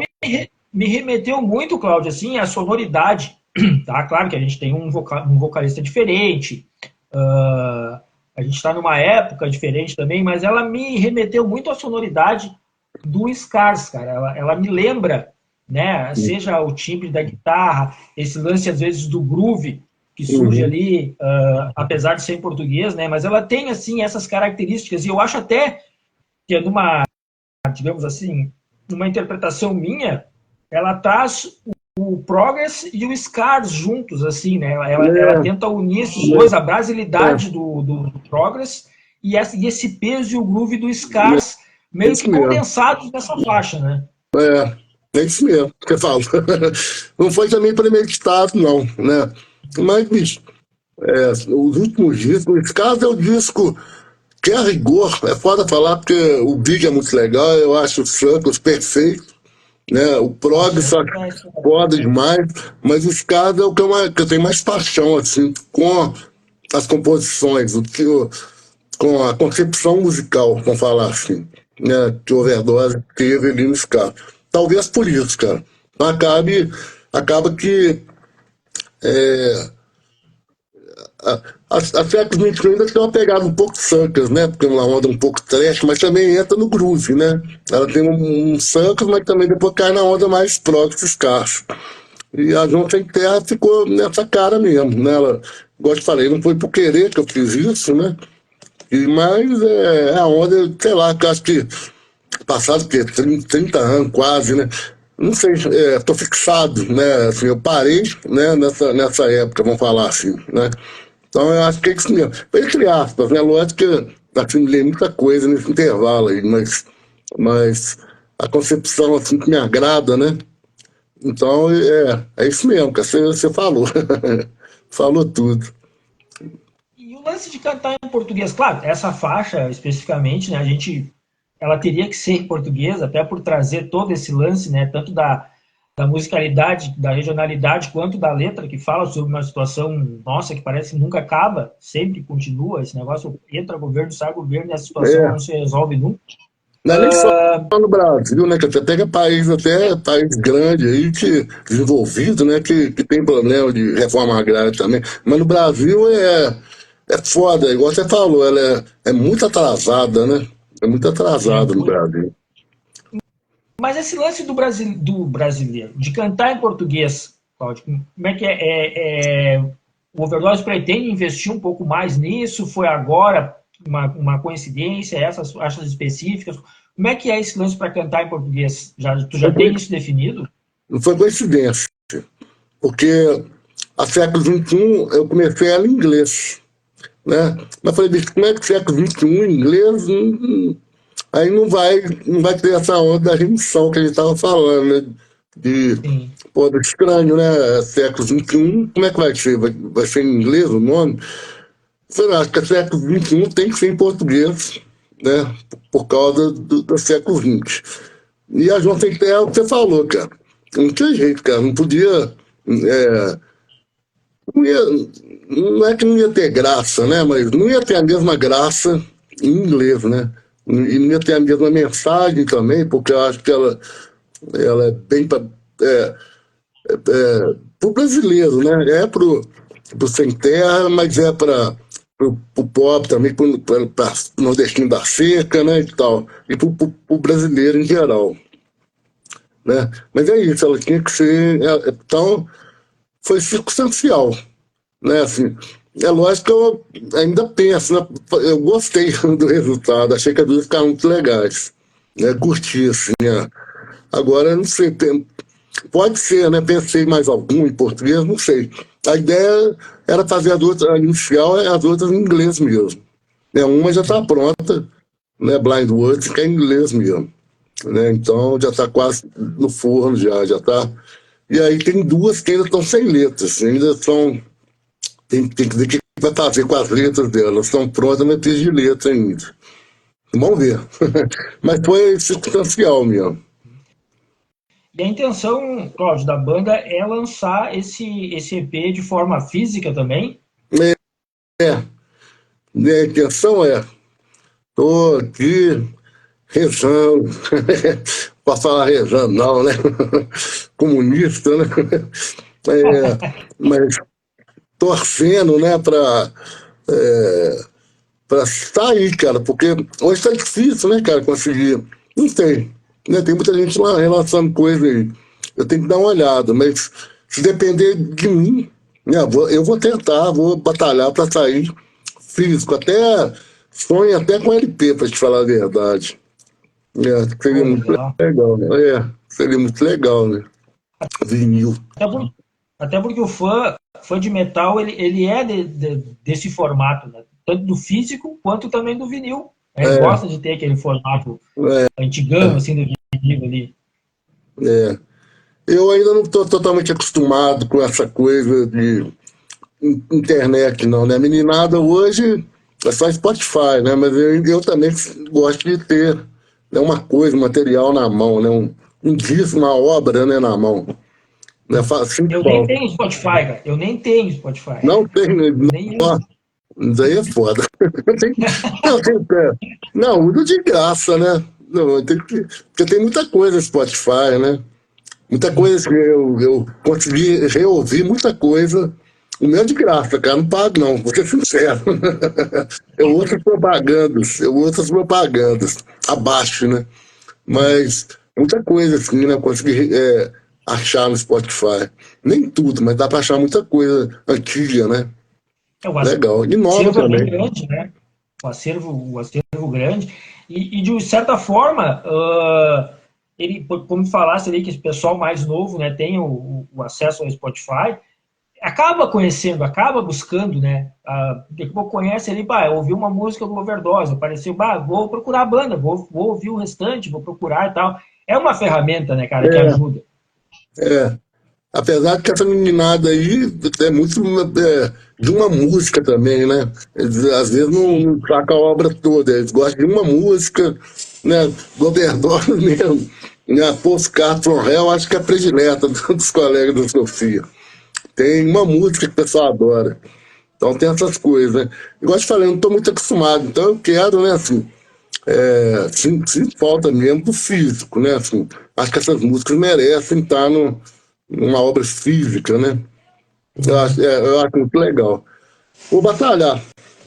me remeteu muito, Cláudio, assim, à sonoridade. Tá? Claro que a gente tem um vocalista diferente, a gente está numa época diferente também, mas ela me remeteu muito à sonoridade do Scars, cara. Ela me lembra, né? Seja o timbre da guitarra, esse lance às vezes do groove que surge ali, apesar de ser em português, né? Mas ela tem assim essas características e eu acho até que numa, digamos assim, numa interpretação minha, ela traz o Progress e o Scars juntos, assim, né? Ela tenta unir esses dois, a brasilidade do Progress e esse peso e o groove do Scars meio que condensados nessa faixa, né? É isso mesmo que você fala. Não foi também premeditado, não, né? Mas, bicho, os últimos discos, esse caso é o disco que a rigor, é foda falar porque o Big é muito legal, eu acho o Circles perfeito, né? O Prog só foda demais, mas os caras é o que eu tenho mais paixão, assim, com as composições, com a concepção musical, vamos falar assim, né? Que o Overdose teve ali no Ska. Talvez por isso, cara. Então acaba que a Século XXI ainda tem uma pegada um pouco Suckers, né? Porque é uma onda um pouco trash, mas também entra no groove, né? Ela tem um Suckers, mas também depois cai na onda mais prog, escasso. E a João Sem Terra ficou nessa cara mesmo, né? Ela, igual eu te falei, não foi por querer que eu fiz isso, né? Mas é a onda, sei lá, que eu acho que passado que 30 anos quase, né? Não sei, tô fixado, né? Assim, eu parei, né, nessa época, vamos falar assim, né? Então eu acho que é isso mesmo. Entre aspas, né? Lógico que assim, lê muita coisa nesse intervalo aí, mas a concepção assim que me agrada, né? Então é isso mesmo, que você falou. Falou tudo. E o lance de cantar em português, claro, essa faixa especificamente, né, ela teria que ser em português, até por trazer todo esse lance, né, tanto da musicalidade, da regionalidade, quanto da letra, que fala sobre uma situação nossa que parece que nunca acaba, sempre continua, esse negócio entra governo, sai governo, e a situação É, não se resolve nunca. não é nem só no Brasil, né? Que você pega país grande aí, desenvolvido, né? Que tem problema de reforma agrária também. Mas no Brasil é foda, igual você falou, ela é muito atrasada, né? É muito atrasada no Brasil. Mas esse lance do brasileiro, de cantar em português, Cláudio, como é que o Overdose pretende investir um pouco mais nisso? Foi agora uma coincidência, essas faixas específicas? Como é que é esse lance para cantar em português? Tu já tem isso definido? Não foi coincidência, porque a século XXI eu comecei ela em inglês, né? Mas falei, bicho, como é que século XXI em inglês? Aí não vai ter essa onda da remissão que a gente estava falando, né? De, Sim. pô, estranho, né? Século XXI, como é que vai ser? Vai ser em inglês o nome? Eu acho que século XXI tem que ser em português, né? Por causa do século XX. E a João Sem Terra é o que você falou, cara. Não tinha jeito, cara. Não podia. é, não, ia, não é que não ia ter graça, né? Mas não ia ter a mesma graça em inglês, né? E não ia ter a mesma mensagem também, porque eu acho que ela é bem para o brasileiro, né? É pro sem terra, mas é para o pobre também, para o nordestino da seca, né? E tal. E pro brasileiro em geral, né? Mas é isso, ela tinha que ser. Então, foi circunstancial, né? Assim, é lógico que eu ainda penso, né? Eu gostei do resultado, achei que as duas ficaram muito legais, né? Curti, assim, agora, não sei, pode ser, né? Pensei mais algum em português, não sei. A ideia era fazer a inicial e as outras em inglês mesmo. Né? Uma já está pronta, né? Blind Words, que é em inglês mesmo. Né? Então já está quase no forno, já está. E aí tem duas que ainda estão sem letras, ainda são. Tem que ver o que vai fazer com as letras delas. Estão prontas, mas precisa de letra ainda. Vamos ver. Mas foi circunstancial mesmo. E a intenção, Cláudio, da banda é lançar esse EP de forma física também? É, minha intenção é, estou aqui. rezando, posso falar rezando não, né? Comunista, né? Mas torcendo, né, para sair, cara, porque hoje tá difícil, né, cara, conseguir. Não sei, né? Tem muita gente lá relacionando coisa aí. Eu tenho que dar uma olhada, mas se depender de mim, né, eu vou tentar, vou batalhar para sair físico, até sonho até com LP, para te falar a verdade. Seria Pô, muito legal. legal, né? Seria muito legal, né? Vinil. Até, até porque o fã de metal, ele é desse formato, né? Tanto do físico quanto também do vinil. Ele É, gosta de ter aquele formato é, antigão, assim, do vinil ali. é. Eu ainda não estou totalmente acostumado com essa coisa de internet, não, né? Meninada hoje é só Spotify, né? Mas eu também gosto de ter, né, uma coisa, um material na mão, né? Um disco, uma obra, né, na mão. Né? Sinto Eu nem falta. tenho Spotify, cara. Eu nem tenho Spotify. Não tem, Eu nem uso. isso aí é foda. Tem, não, não, uso de graça, né? Não, porque tem muita coisa no Spotify, né? Muita Sim. coisa que eu consegui reouvir, muita coisa. O meu é de graça, cara, não pago não, vou ser sincero. Eu ouço as propagandas, abaixo, né? Mas muita coisa assim, né? Eu consegui achar no Spotify. Nem tudo, mas dá pra achar muita coisa antiga, né? O Legal. E nova acervo é bem também. grande, né? O acervo grande. E de certa forma, ele, como falasse ali, que esse pessoal mais novo, né, tem o acesso ao Spotify, acaba conhecendo, acaba buscando, né? Daqui a pouco conhece ali, bah, ouviu uma música do Overdose, apareceu, bah, vou procurar a banda, vou ouvir o restante, vou procurar e tal. É uma ferramenta, né, cara, que É, ajuda. é. Apesar que essa meninada aí é muito de uma música também, né? Eles, às vezes Sim. não sacam a obra toda, eles gostam de uma música, né? Governador mesmo. Né? Postcard from Hell, acho que é a predileta dos colegas da Sofia. Tem uma música que o pessoal adora. Então tem essas coisas, né? Igual eu te falei, eu não estou muito acostumado, então eu quero, né, assim, se falta mesmo do físico, né? Assim, acho que essas músicas merecem estar numa obra física, né? Eu acho muito legal. Vou batalhar.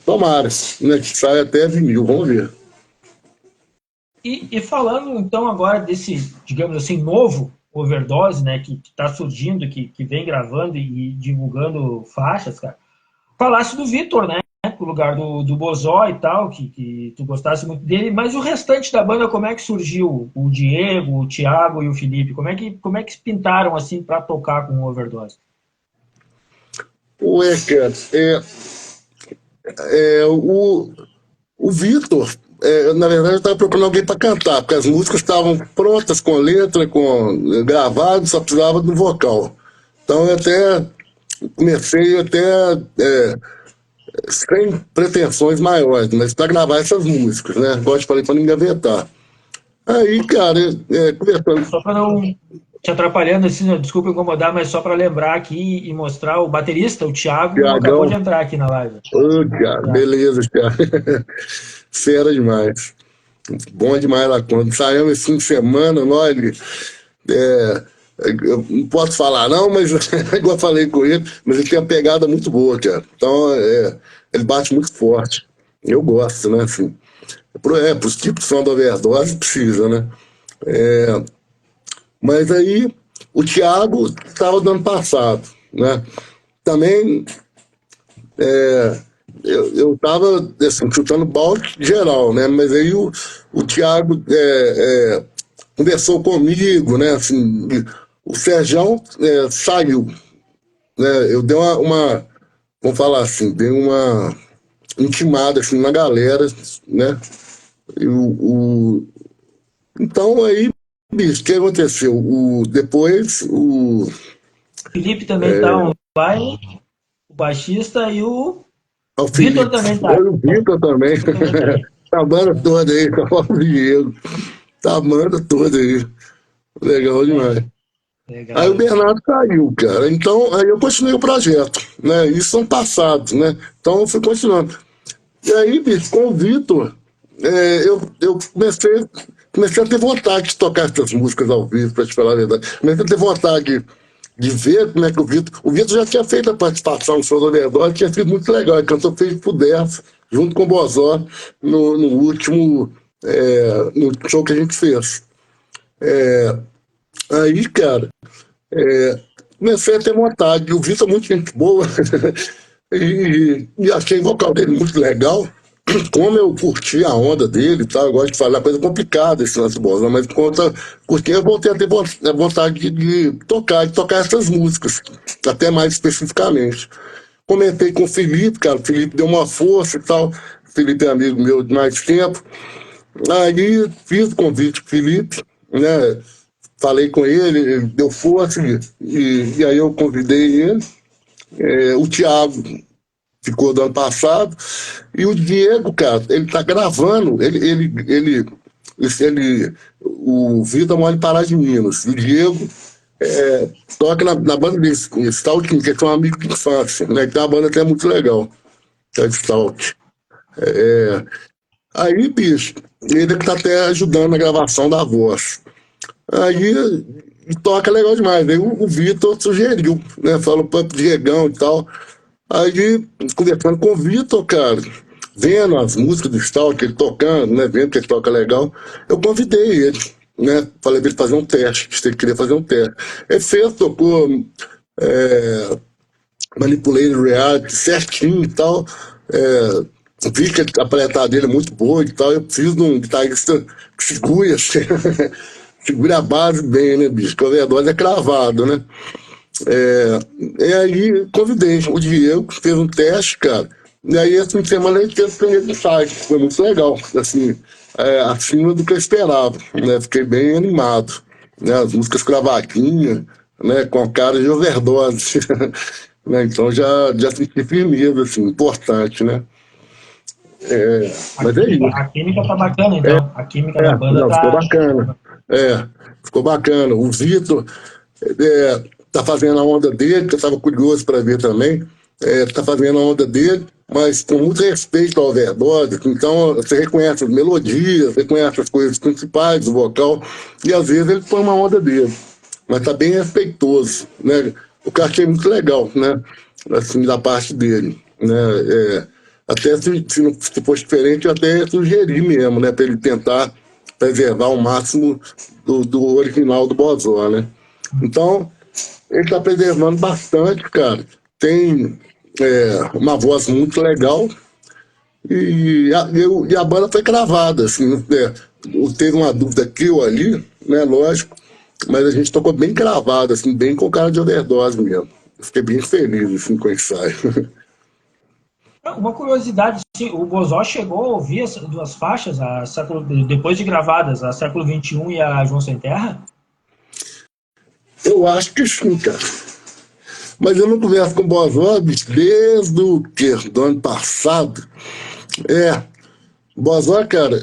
Tomara, né? Que saia até vinil, vamos ver. E falando então agora desse, digamos assim, novo Overdose, né, que está surgindo, que vem gravando e divulgando faixas, cara. Falasse do Vitor, né, no lugar do Bozó e tal, que tu gostasse muito dele, mas o restante da banda, como é que surgiu? O Diego, o Thiago e o Felipe, como é que se pintaram assim para tocar com o Overdose? Ué, cara, o Vitor, na verdade, eu estava procurando alguém para cantar, porque as músicas estavam prontas com letra, com gravado, só precisava do vocal. Então eu até comecei até sem pretensões maiores, mas para gravar essas músicas, né? Igual eu te falei, para não engavetar. Aí, cara, conversando Só para não te atrapalhando, assim, desculpa incomodar, mas só para lembrar aqui e mostrar o baterista, o com o Thiago, acabou de Thiagão, entrar aqui na live. ô, cara, Tá. beleza, cara. Fera demais. Bom demais lá. Quando saímos esse fim de semana, nós, é, eu não posso falar não, mas igual eu falei com ele, mas ele tem uma pegada muito boa, cara. Então, ele bate muito forte. Eu gosto, né, assim. Pros tipos de som da overdose, precisa, né? Mas aí, o Thiago estava do ano passado, né? Também, eu estava assim, chutando balde geral, né? Mas aí o Thiago conversou comigo, né? Assim, o Serjão saiu, né? Eu dei vamos falar assim, dei uma intimada assim na galera, né? E então aí, bicho, o que aconteceu? Depois o O Felipe também tá online, o baixista e o o Vitor Felipe, também tá. eu e o Vitor também, Vitor também tá aí. tá a banda toda aí, tá o Diego, tá a banda toda aí, legal demais. Aí Legal, o legal. Bernardo caiu, cara. Então, aí eu continuei o projeto, né? Isso são passados, né? Então eu fui continuando. E aí, bicho, com o Vitor, eu comecei. comecei a ter vontade de tocar essas músicas ao vivo, para te falar a verdade. Comecei a ter vontade de ver como é que o Vitor já tinha feito a participação no show do Overdose, tinha sido muito legal, ele cantou Feito por 10, junto com o Bozó, no último no show que a gente fez. Aí, cara, comecei a ter vontade. O Vitor é muito gente boa e achei o vocal dele muito legal. Como eu curti a onda dele e tal, eu gosto de falar coisa complicada esse lance do Bozó, mas conta, porque eu voltei a ter vontade de tocar essas músicas, até mais especificamente. Comentei com o Felipe, cara, o Felipe deu uma força e tal, o Felipe é amigo meu de mais tempo. Aí fiz o convite pro Felipe, né? Falei com ele deu força, e aí eu convidei ele. O Thiago ficou do ano passado, e o Diego, cara, ele tá gravando, o Vitor mora em Pará de Minas, e o Diego toca na banda desse, Stalking, que é um amigo de infância, né? Que tem uma banda até muito legal, que é Stalking. Aí, bicho, ele que tá até ajudando na gravação da voz. Aí toca legal demais. Aí o Vitor sugeriu, né? Falou pro Diegão e tal. Aí, conversando com o Vitor, cara, vendo as músicas do Stalker, ele tocando, né? Vendo que ele toca legal, eu convidei ele, né? Falei pra ele fazer um teste, se ele queria fazer um teste. Ele fez, tocou Manipulated Reality certinho e tal. Vi que a palhetada dele é muito boa e tal. Eu preciso de um guitarrista que segure, assim, segura a base bem, né, bicho? Que o Overdose é cravado, né? E aí convidei o Diego, fez um teste, cara. E aí essa semana a gente fez o primeiro ensaio, foi muito legal, assim, acima do que eu esperava, né? Fiquei bem animado, né? As músicas cravadinhas, né? Com a cara de overdose, né? Então já senti firmeza, assim, importante, né? Mas é isso. A química tá bacana, então. A química da banda Não, ficou tá. bacana. Ficou bacana. O Vitor tá fazendo a onda dele, que eu estava curioso para ver também. Tá fazendo a onda dele, mas com muito respeito ao Overdose. Então, você reconhece as melodias, reconhece as coisas principais do vocal, e às vezes ele põe uma onda dele. Mas tá bem respeitoso, né? O que eu achei muito legal, né? Assim, da parte dele, né? Até se fosse diferente, eu até sugeri mesmo, né? Para ele tentar preservar o máximo do original do Bozó, né? Então, ele está preservando bastante, cara. Tem uma voz muito legal e a banda foi gravada, assim, teve uma dúvida aqui ou ali, né? Lógico, mas a gente tocou bem gravado, assim, bem com cara de overdose mesmo. Fiquei bem feliz, assim, com o ensaio. Uma curiosidade, sim, o Bozó chegou a ouvir as duas faixas, depois de gravadas, a Século XXI e a João Sem Terra? Eu acho que sim, cara. Mas eu não converso com o Bozó desde o quê? Do ano passado. Bozó, cara,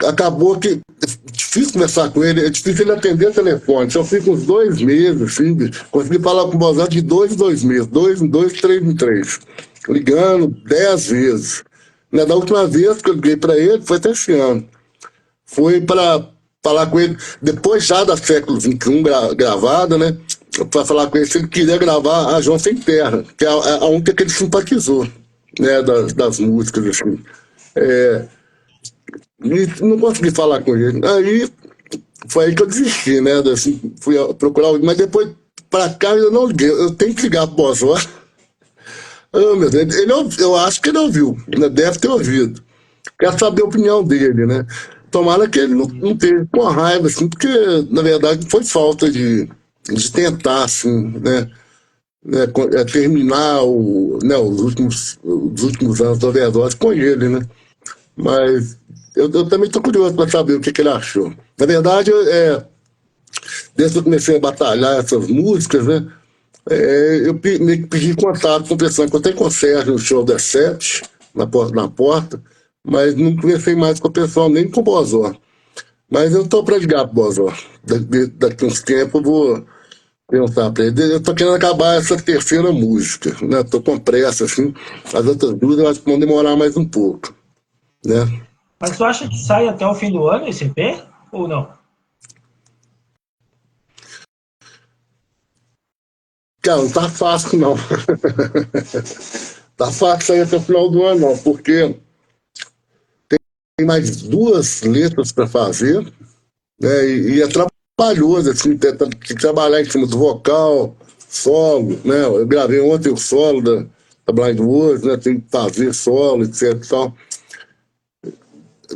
acabou que é difícil conversar com ele, é difícil ele atender o telefone. Só fica uns 2 meses, assim, consegui falar com o Bozó de 2 em 2 meses, 2 em 2, 3 em 3, ligando 10 vezes. Né, da última vez que eu liguei para ele, foi até esse ano. Foi para falar com ele, depois já da Século XXI gravada, né? Para falar com ele se ele queria gravar a João Sem Terra, que é a única que ele simpatizou, né? Das músicas, assim. E não consegui falar com ele. Aí foi aí que eu desisti, né? Assim, fui procurar, mas depois pra cá eu não liguei. Eu tenho que ligar pro Bozó. Oh, meu Deus, eu acho que ele ouviu, né? Deve ter ouvido. Quero saber a opinião dele, né? Tomara que ele não teve com raiva, assim, porque na verdade foi falta de tentar, assim, né? Terminar os últimos anos da Overdose com ele, né? Mas eu também estou curioso para saber o que ele achou. Na verdade, desde que eu comecei a batalhar essas músicas, né? Eu meio que pedi contato com o pessoal, encontrei com o Sérgio no show da Sete, na porta, mas não conversei mais com o pessoal, nem com o Bozó. Mas eu estou para ligar pro Bozó. Daqui uns tempos eu vou perguntar para ele. Eu estou querendo acabar essa terceira música, né? Estou com pressa, assim. As outras duas eu acho que vão demorar mais um pouco, né? Mas tu acha que sai até o fim do ano esse EP? Ou não? Cara, não tá fácil, não. Tá fácil aí até o final do ano, não, porque tem mais duas letras para fazer, né? E é trabalhoso, assim, tem que trabalhar em cima do vocal, solo, né? Eu gravei ontem o solo da Blind Woods, né? Tem que fazer solo, etc e tal.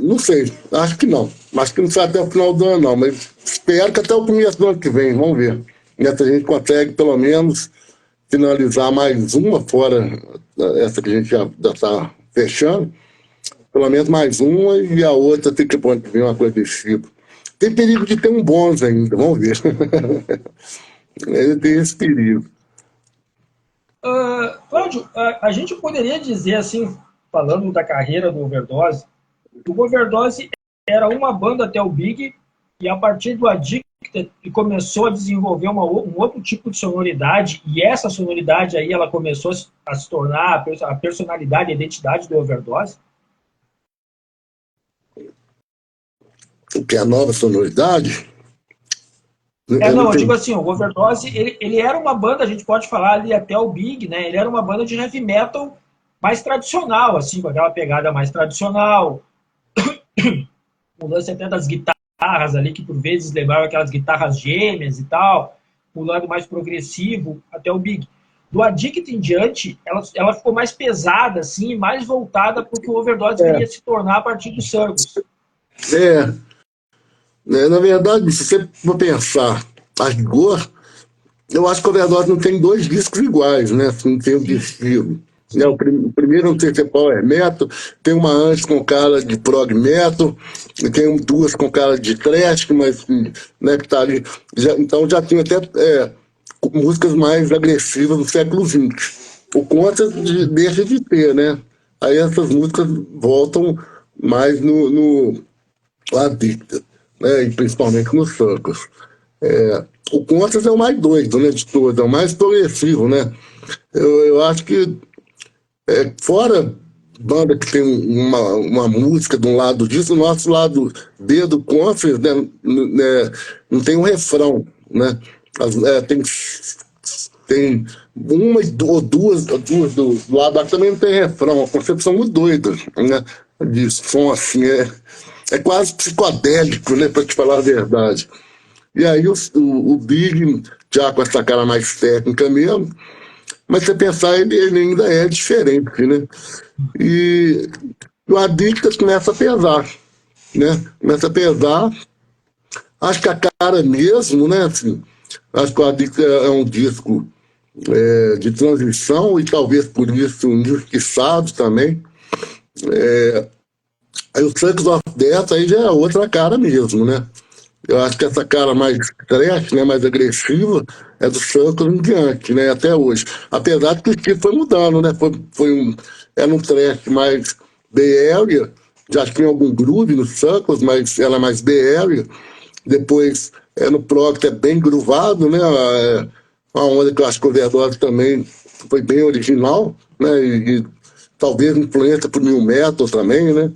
Não sei, acho que não. Acho que não sai até o final do ano, não, mas espero que até o começo do ano que vem, vamos ver. Nessa a gente consegue, pelo menos, finalizar mais uma, fora essa que a gente já está fechando, pelo menos mais uma, e a outra tem que vir uma coisa desse tipo. Tem perigo de ter um bônus ainda, vamos ver. Ele tem esse perigo. Cláudio, a gente poderia dizer assim, falando da carreira do Overdose, o Overdose era uma banda até o Big, e a partir do Addicted começou a desenvolver um outro tipo de sonoridade, e essa sonoridade aí ela começou a se tornar a personalidade, a identidade do Overdose. O que é a nova sonoridade, É, eu não não, eu digo entendi. assim, o Overdose, ele era uma banda, a gente pode falar ali até o Big, né? Ele era uma banda de heavy metal mais tradicional, assim, com aquela pegada mais tradicional, o lance até das guitarras ali, que por vezes lembravam aquelas guitarras gêmeas e tal, o lado mais progressivo, até o Big. Do Addict em diante, ela ficou mais pesada, assim, mais voltada para o que o Overdose É, viria a se tornar a partir do Circus. é, na verdade, se você for pensar a rigor, eu acho que o Overdose não tem dois discos iguais, né? Assim, tem o de Sim, estilo. Né, sim. o primeiro, não sei se é Power Metal, tem uma antes com cara de prog metal, e tem duas com cara de thrash, mas né, que tá ali. Então já tinha até músicas mais agressivas do século XX. O Contra deixa de ter, né? Aí essas músicas voltam mais no Addicted, né? E principalmente no Circus. O Contras é o mais doido, né, de todos, é o mais progressivo, né? Eu acho que, fora banda que tem uma música de um lado disso, o nosso lado B do Contras, né, não tem um refrão, né? Tem uma ou duas do lado lá que também não tem refrão, uma concepção muito doida, né? De som assim, é quase psicodélico, né, para te falar a verdade. E aí o Big, já com essa cara mais técnica mesmo, mas você pensar, ele ainda é diferente, né? E o Adicta começa a pesar, né? Começa a pesar. Acho que a cara mesmo, né? Assim, acho que o Adicta é um disco de transição e talvez por isso um injustiçado também. Aí o Sucks of Death aí já é outra cara mesmo, né? Eu acho que essa cara mais trash, né, mais agressiva, é do Santos em diante, né, até hoje. Apesar de que o estilo foi mudando, né, era um trash mais Bay Area, já tinha algum groove no Santos, mas era mais Bay Area. Depois, no Proctor é bem groovado, né, uma onda que eu acho que o Overdose também foi bem original, né, e talvez influência pro New Metal também, né.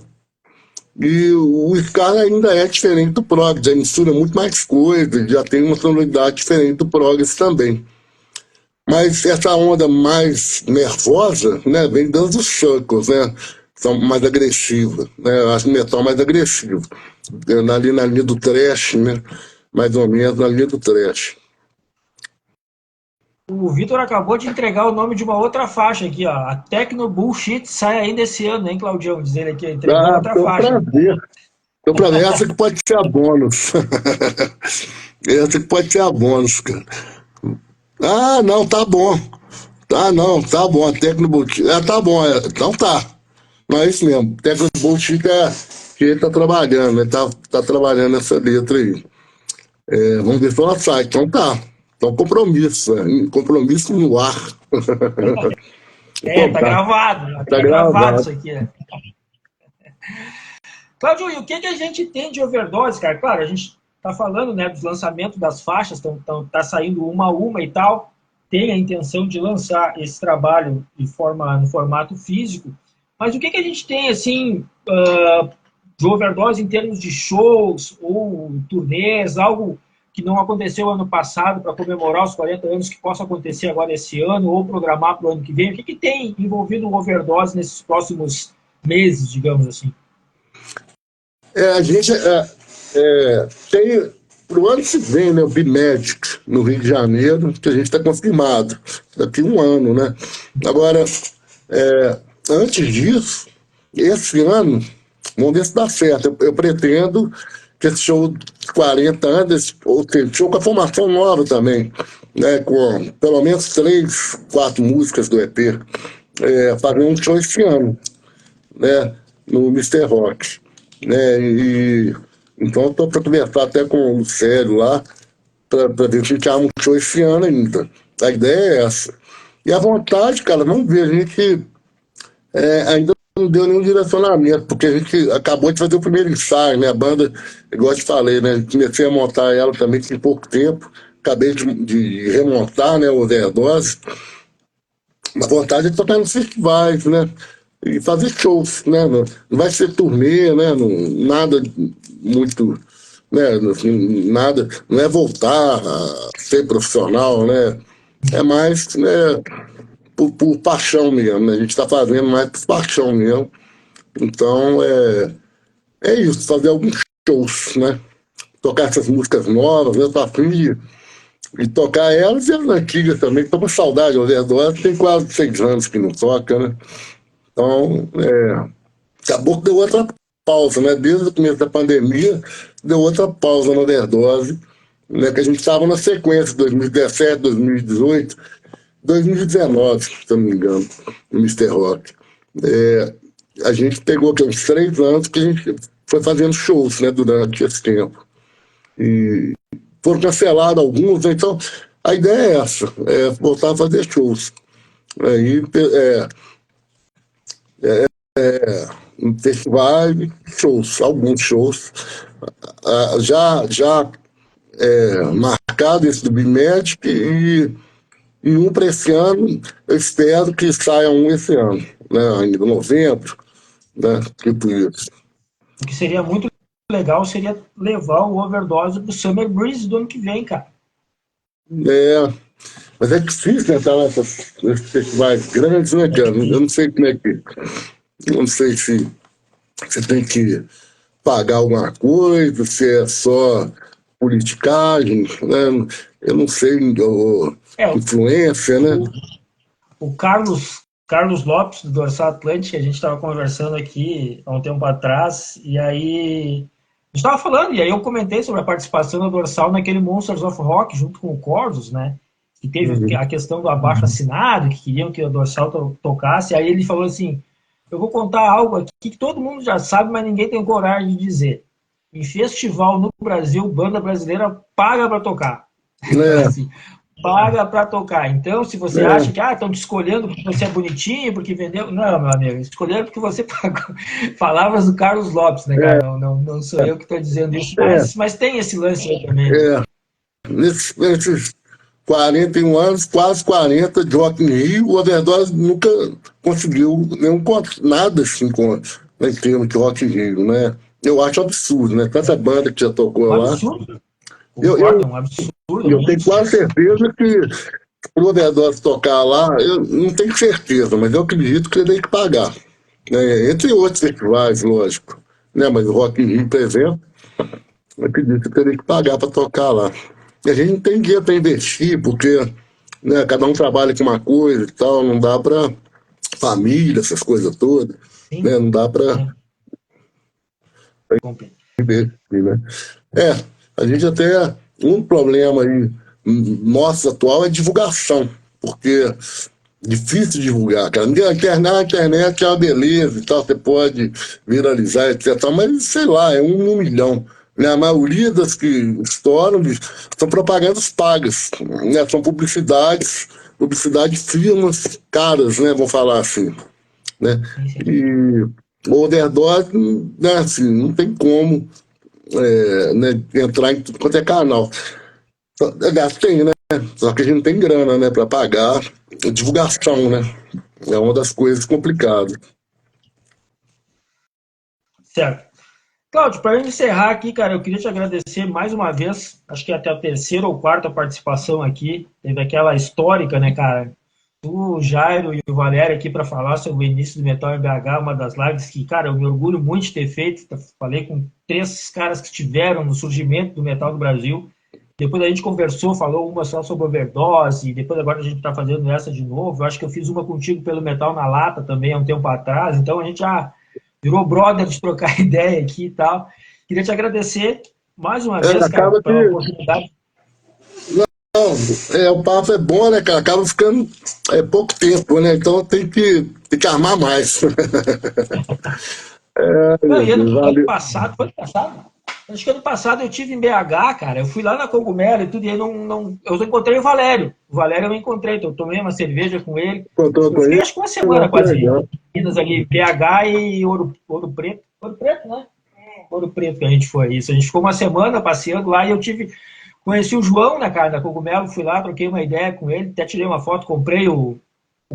E o Ska ainda é diferente do prog, já mistura muito mais coisas, já tem uma sonoridade diferente do prog também. Mas essa onda mais nervosa, né, vem dando os Circles, né? São mais agressivas, né? Eu acho o metal mais agressivo. Ali na linha do thrash, né? Mais ou menos na linha do thrash. O Vitor acabou de entregar o nome de uma outra faixa aqui, ó. A Tecno Bullshit sai ainda esse ano, hein, Claudião? Diz ele aqui, entregou Ah, outra foi um faixa. prazer. Foi um prazer. Essa que pode ser a bônus. Essa que pode ser a bônus, cara. Ah, não, tá bom. Ah, não, tá bom, a Tecnobullshit. Tá bom, então tá. Não é isso mesmo. Tecnobullshit é que ele tá trabalhando, né? Tá trabalhando nessa letra aí. Vamos ver se ela sai. Então tá. Então compromisso, compromisso no ar. É, Então tá tá, gravado, tá tá gravado isso gravado. aqui, né? Cláudio, e o que, que a gente tem de overdose, cara? Claro, a gente tá falando, né, dos lançamentos das faixas, tá saindo uma a uma e tal. Tem a intenção de lançar esse trabalho no formato físico. Mas o que, que a gente tem, assim, de overdose em termos de shows ou turnês, algo que não aconteceu ano passado para comemorar os 40 anos que possa acontecer agora esse ano ou programar para o ano que vem? O que tem envolvido o overdose nesses próximos meses, digamos assim? A gente tem para o ano que vem, né, o BIMEDIC, no Rio de Janeiro, que a gente está confirmado, daqui a um ano, né? Agora, antes disso, esse ano, vamos ver se dá certo. Eu pretendo que esse show de 40 anos, ou seja, show com a formação nova também, né, com pelo menos 3, 4 músicas do EP, fazer um show esse ano, né, no Mister Rock. Né, então, estou para conversar até com o Lucélio lá, para ver se a gente arma um show esse ano ainda. A ideia é essa. E a vontade, cara, vamos ver, a gente ainda não deu nenhum direcionamento, porque a gente acabou de fazer o primeiro ensaio, né? A banda, igual eu te falei, né? Comecei a montar ela também tem pouco tempo, acabei de remontar, né? O Overdose. A vontade é de tocar nos festivais, né? E fazer shows, né? Não vai ser turnê, né? Não, nada muito, né? Assim, nada, não é voltar a ser profissional, né? É mais, né? Por paixão mesmo, né? A gente está fazendo mais por paixão mesmo. Então, é isso, fazer alguns shows, né? Tocar essas músicas novas, né? Tô a fim de tocar elas e as antigas também. Tô com saudade, Overdose, tem quase 6 anos que não toca, né? Então, acabou que deu outra pausa, né? Desde o começo da pandemia, deu outra pausa na Overdose, né? Que a gente estava na sequência, 2017, 2018, 2019, se eu não me engano, no Mister Rock. A gente pegou aqui uns 3 anos que a gente foi fazendo shows, né, durante esse tempo. E foram cancelados alguns, né? Então a ideia é essa, voltar a fazer shows. Aí, em festivais, shows, alguns shows. Já marcado esse do BIMEDIC e um para esse ano, eu espero que saia um esse ano, né, ainda em novembro, né, tipo isso. O que seria muito legal seria levar o Overdose pro Summer Breeze do ano que vem, cara. É, mas é difícil entrar nesses festivais grandes, né, cara? Eu não sei como é que. Eu não sei se você tem que pagar alguma coisa, se é só politicagem, né? Eu não sei, influência, né? O Carlos Lopes, do Dorsal Atlântico, a gente estava conversando aqui há um tempo atrás, e aí a gente estava falando, e aí eu comentei sobre a participação do Dorsal naquele Monsters of Rock, junto com o Corsos, né? Que teve a questão do abaixo assinado, que queriam que o Dorsal tocasse, aí ele falou assim, eu vou contar algo aqui que todo mundo já sabe, mas ninguém tem coragem de dizer. Em festival no Brasil, banda brasileira paga para tocar. Então, É, assim, paga para tocar. Então, se você é, acha que estão te escolhendo porque você é bonitinho, porque vendeu. Não, meu amigo, escolheram porque você pagou. Palavras do Carlos Lopes, né, cara? Não sou eu que estou dizendo isso, é, mas tem esse lance aí também, né? é. Nesses 41 anos, quase 40 de Rock in Rio, o Overdose nunca conseguiu nada assim em termos de Rock in Rio, né? Eu acho absurdo, né? Tanta banda que já tocou Um lá. absurdo. Eu, Concordo, eu, é um absurdo. eu tenho quase certeza que o Overdose tocar lá, eu não tenho certeza, mas eu acredito que ele tem que pagar. Né? Entre outros festivais, lógico. Né? Mas o Rock in Rio, por exemplo, eu acredito que teria que pagar para tocar lá. E a gente não tem dinheiro para investir, porque, né, cada um trabalha com uma coisa e tal, não dá para família, essas coisas todas, Sim, né, não dá para sim. Compreendo. investir, né. A gente até, um problema aí nosso atual é divulgação, porque difícil divulgar, cara. A internet é uma beleza e tal, você pode viralizar, etc. Mas, sei lá, é um no milhão. Né? A maioria das que estouram são propagandas pagas, né? São publicidade firmas caras, né? Vamos falar assim. Né? Sim, sim. E o overdose, né, assim, não tem como né, entrar em tudo quanto é canal. Aliás, tem, né? Só que a gente não tem grana, né, para pagar a divulgação, né? É uma das coisas complicadas. Certo. Cláudio, para encerrar aqui, cara, eu queria te agradecer mais uma vez, acho que até a terceira ou quarta participação aqui, teve aquela histórica, né, cara? O Jairo e o Valério aqui para falar sobre o início do Metal em BH, uma das lives que, cara, eu me orgulho muito de ter feito. Falei com 3 caras que estiveram no surgimento do metal no Brasil. Depois a gente conversou, falou uma só sobre overdose, depois agora a gente está fazendo essa de novo. Eu acho que eu fiz uma contigo pelo Metal na Lata também há um tempo atrás, então a gente já virou brother de trocar ideia aqui e tal. Queria te agradecer mais uma vez, cara, Acaba pela que. oportunidade. Não, o papo é bom, né, cara? Acaba ficando pouco tempo, né? Então tem que armar mais. Não, Meu e ano, Deus, ano valeu. passado, foi ano passado? Acho que ano passado eu tive em BH, cara. Eu fui lá na Cogumelo e tudo, e aí eu encontrei o Valério. O Valério eu não encontrei, então eu tomei uma cerveja com ele. Contou Eu com fiquei ele? acho que uma semana Não, que quase em legal. Minas ali, BH e Ouro Preto. Ouro Preto, né? Ouro Preto que a gente foi isso. A gente ficou uma semana passeando lá e eu tive. Conheci o João, né, cara, da Cogumelo, fui lá, troquei uma ideia com ele, até tirei uma foto, comprei o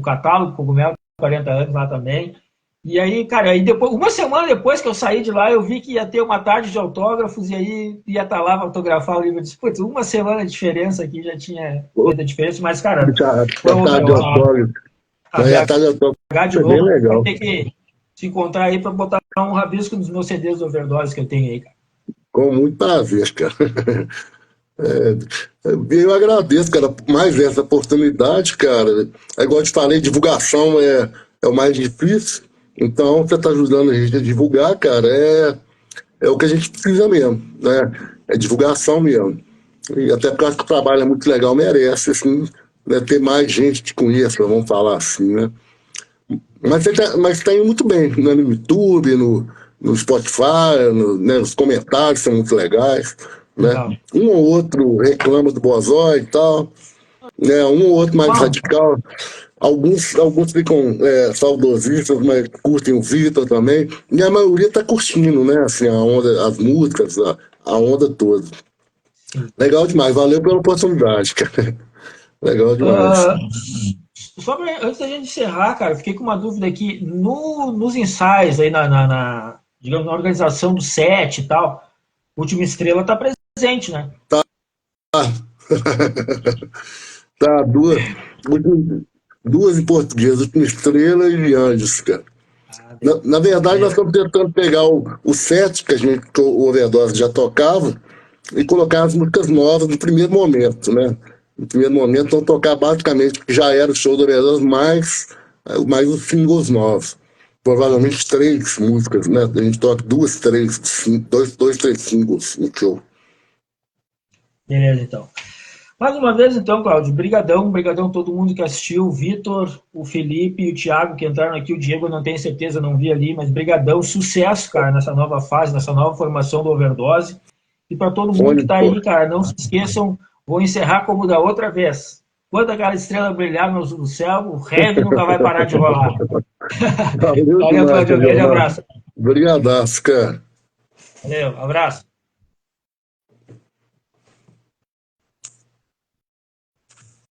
catálogo Cogumelo, 40 anos lá também. E aí, cara, aí depois, uma semana depois que eu saí de lá, eu vi que ia ter uma tarde de autógrafos e aí ia estar lá para autografar o livro. Eu disse, putz, uma semana de diferença aqui já tinha Pô, feito a diferença, mas, cara, foi a tarde de autógrafo. a Aí a tarde de autógrafo BH de é bem novo, vai legal. ter que se encontrar aí para botar um rabisco nos meus CDs do Overdose que eu tenho aí, cara. Com muito prazer, cara. Eu agradeço, cara, mais essa oportunidade, cara. É igual eu te falei, divulgação é o mais difícil. Então, você está ajudando a gente a divulgar, cara, é o que a gente precisa mesmo, né? É divulgação mesmo. E até porque eu acho que o trabalho é muito legal, merece, assim, né, ter mais gente que conheça, vamos falar assim, né? Mas tá indo muito bem, né? No YouTube, no Spotify, né? Os comentários são muito legais, né? Legal. Um ou outro reclama do Bozói e tal, né? Um ou outro mais Bom, radical. Alguns ficam saudosistas, mas curtem o Vitor também. E a maioria tá curtindo, né? Assim, a onda, as músicas, a onda toda. sim. Legal demais, valeu pela oportunidade, cara. Legal demais. Uh, antes da gente encerrar, cara, eu fiquei com uma dúvida aqui. Nos ensaios aí digamos, na organização do set e tal, Última Estrela tá presente, né? Tá, duas em português, Última Estrela e Anjos, cara. Ah, Na verdade, nós beleza. estamos tentando pegar o set que o Overdose já tocava e colocar as músicas novas no primeiro momento, né? No primeiro momento, então tocar basicamente o que já era o show do Overdose, mais os singles novos. Provavelmente 3 músicas, né? A gente toca 3 singles no show. Beleza, então. Mais uma vez, então, Cláudio, brigadão, brigadão todo mundo que assistiu, o Vitor, o Felipe e o Thiago que entraram aqui, o Diego eu não tenho certeza, não vi ali, mas brigadão, sucesso, cara, nessa nova fase, nessa nova formação do Overdose. E para todo mundo que Onde está for. aí, cara, não se esqueçam, vou encerrar como da outra vez. Quando aquela estrela brilhar no céu, o heavy nunca vai parar de rolar. Valeu Valeu, demais, Cláudio, um grande Leonardo. abraço. Obrigadaço, cara. Valeu, abraço.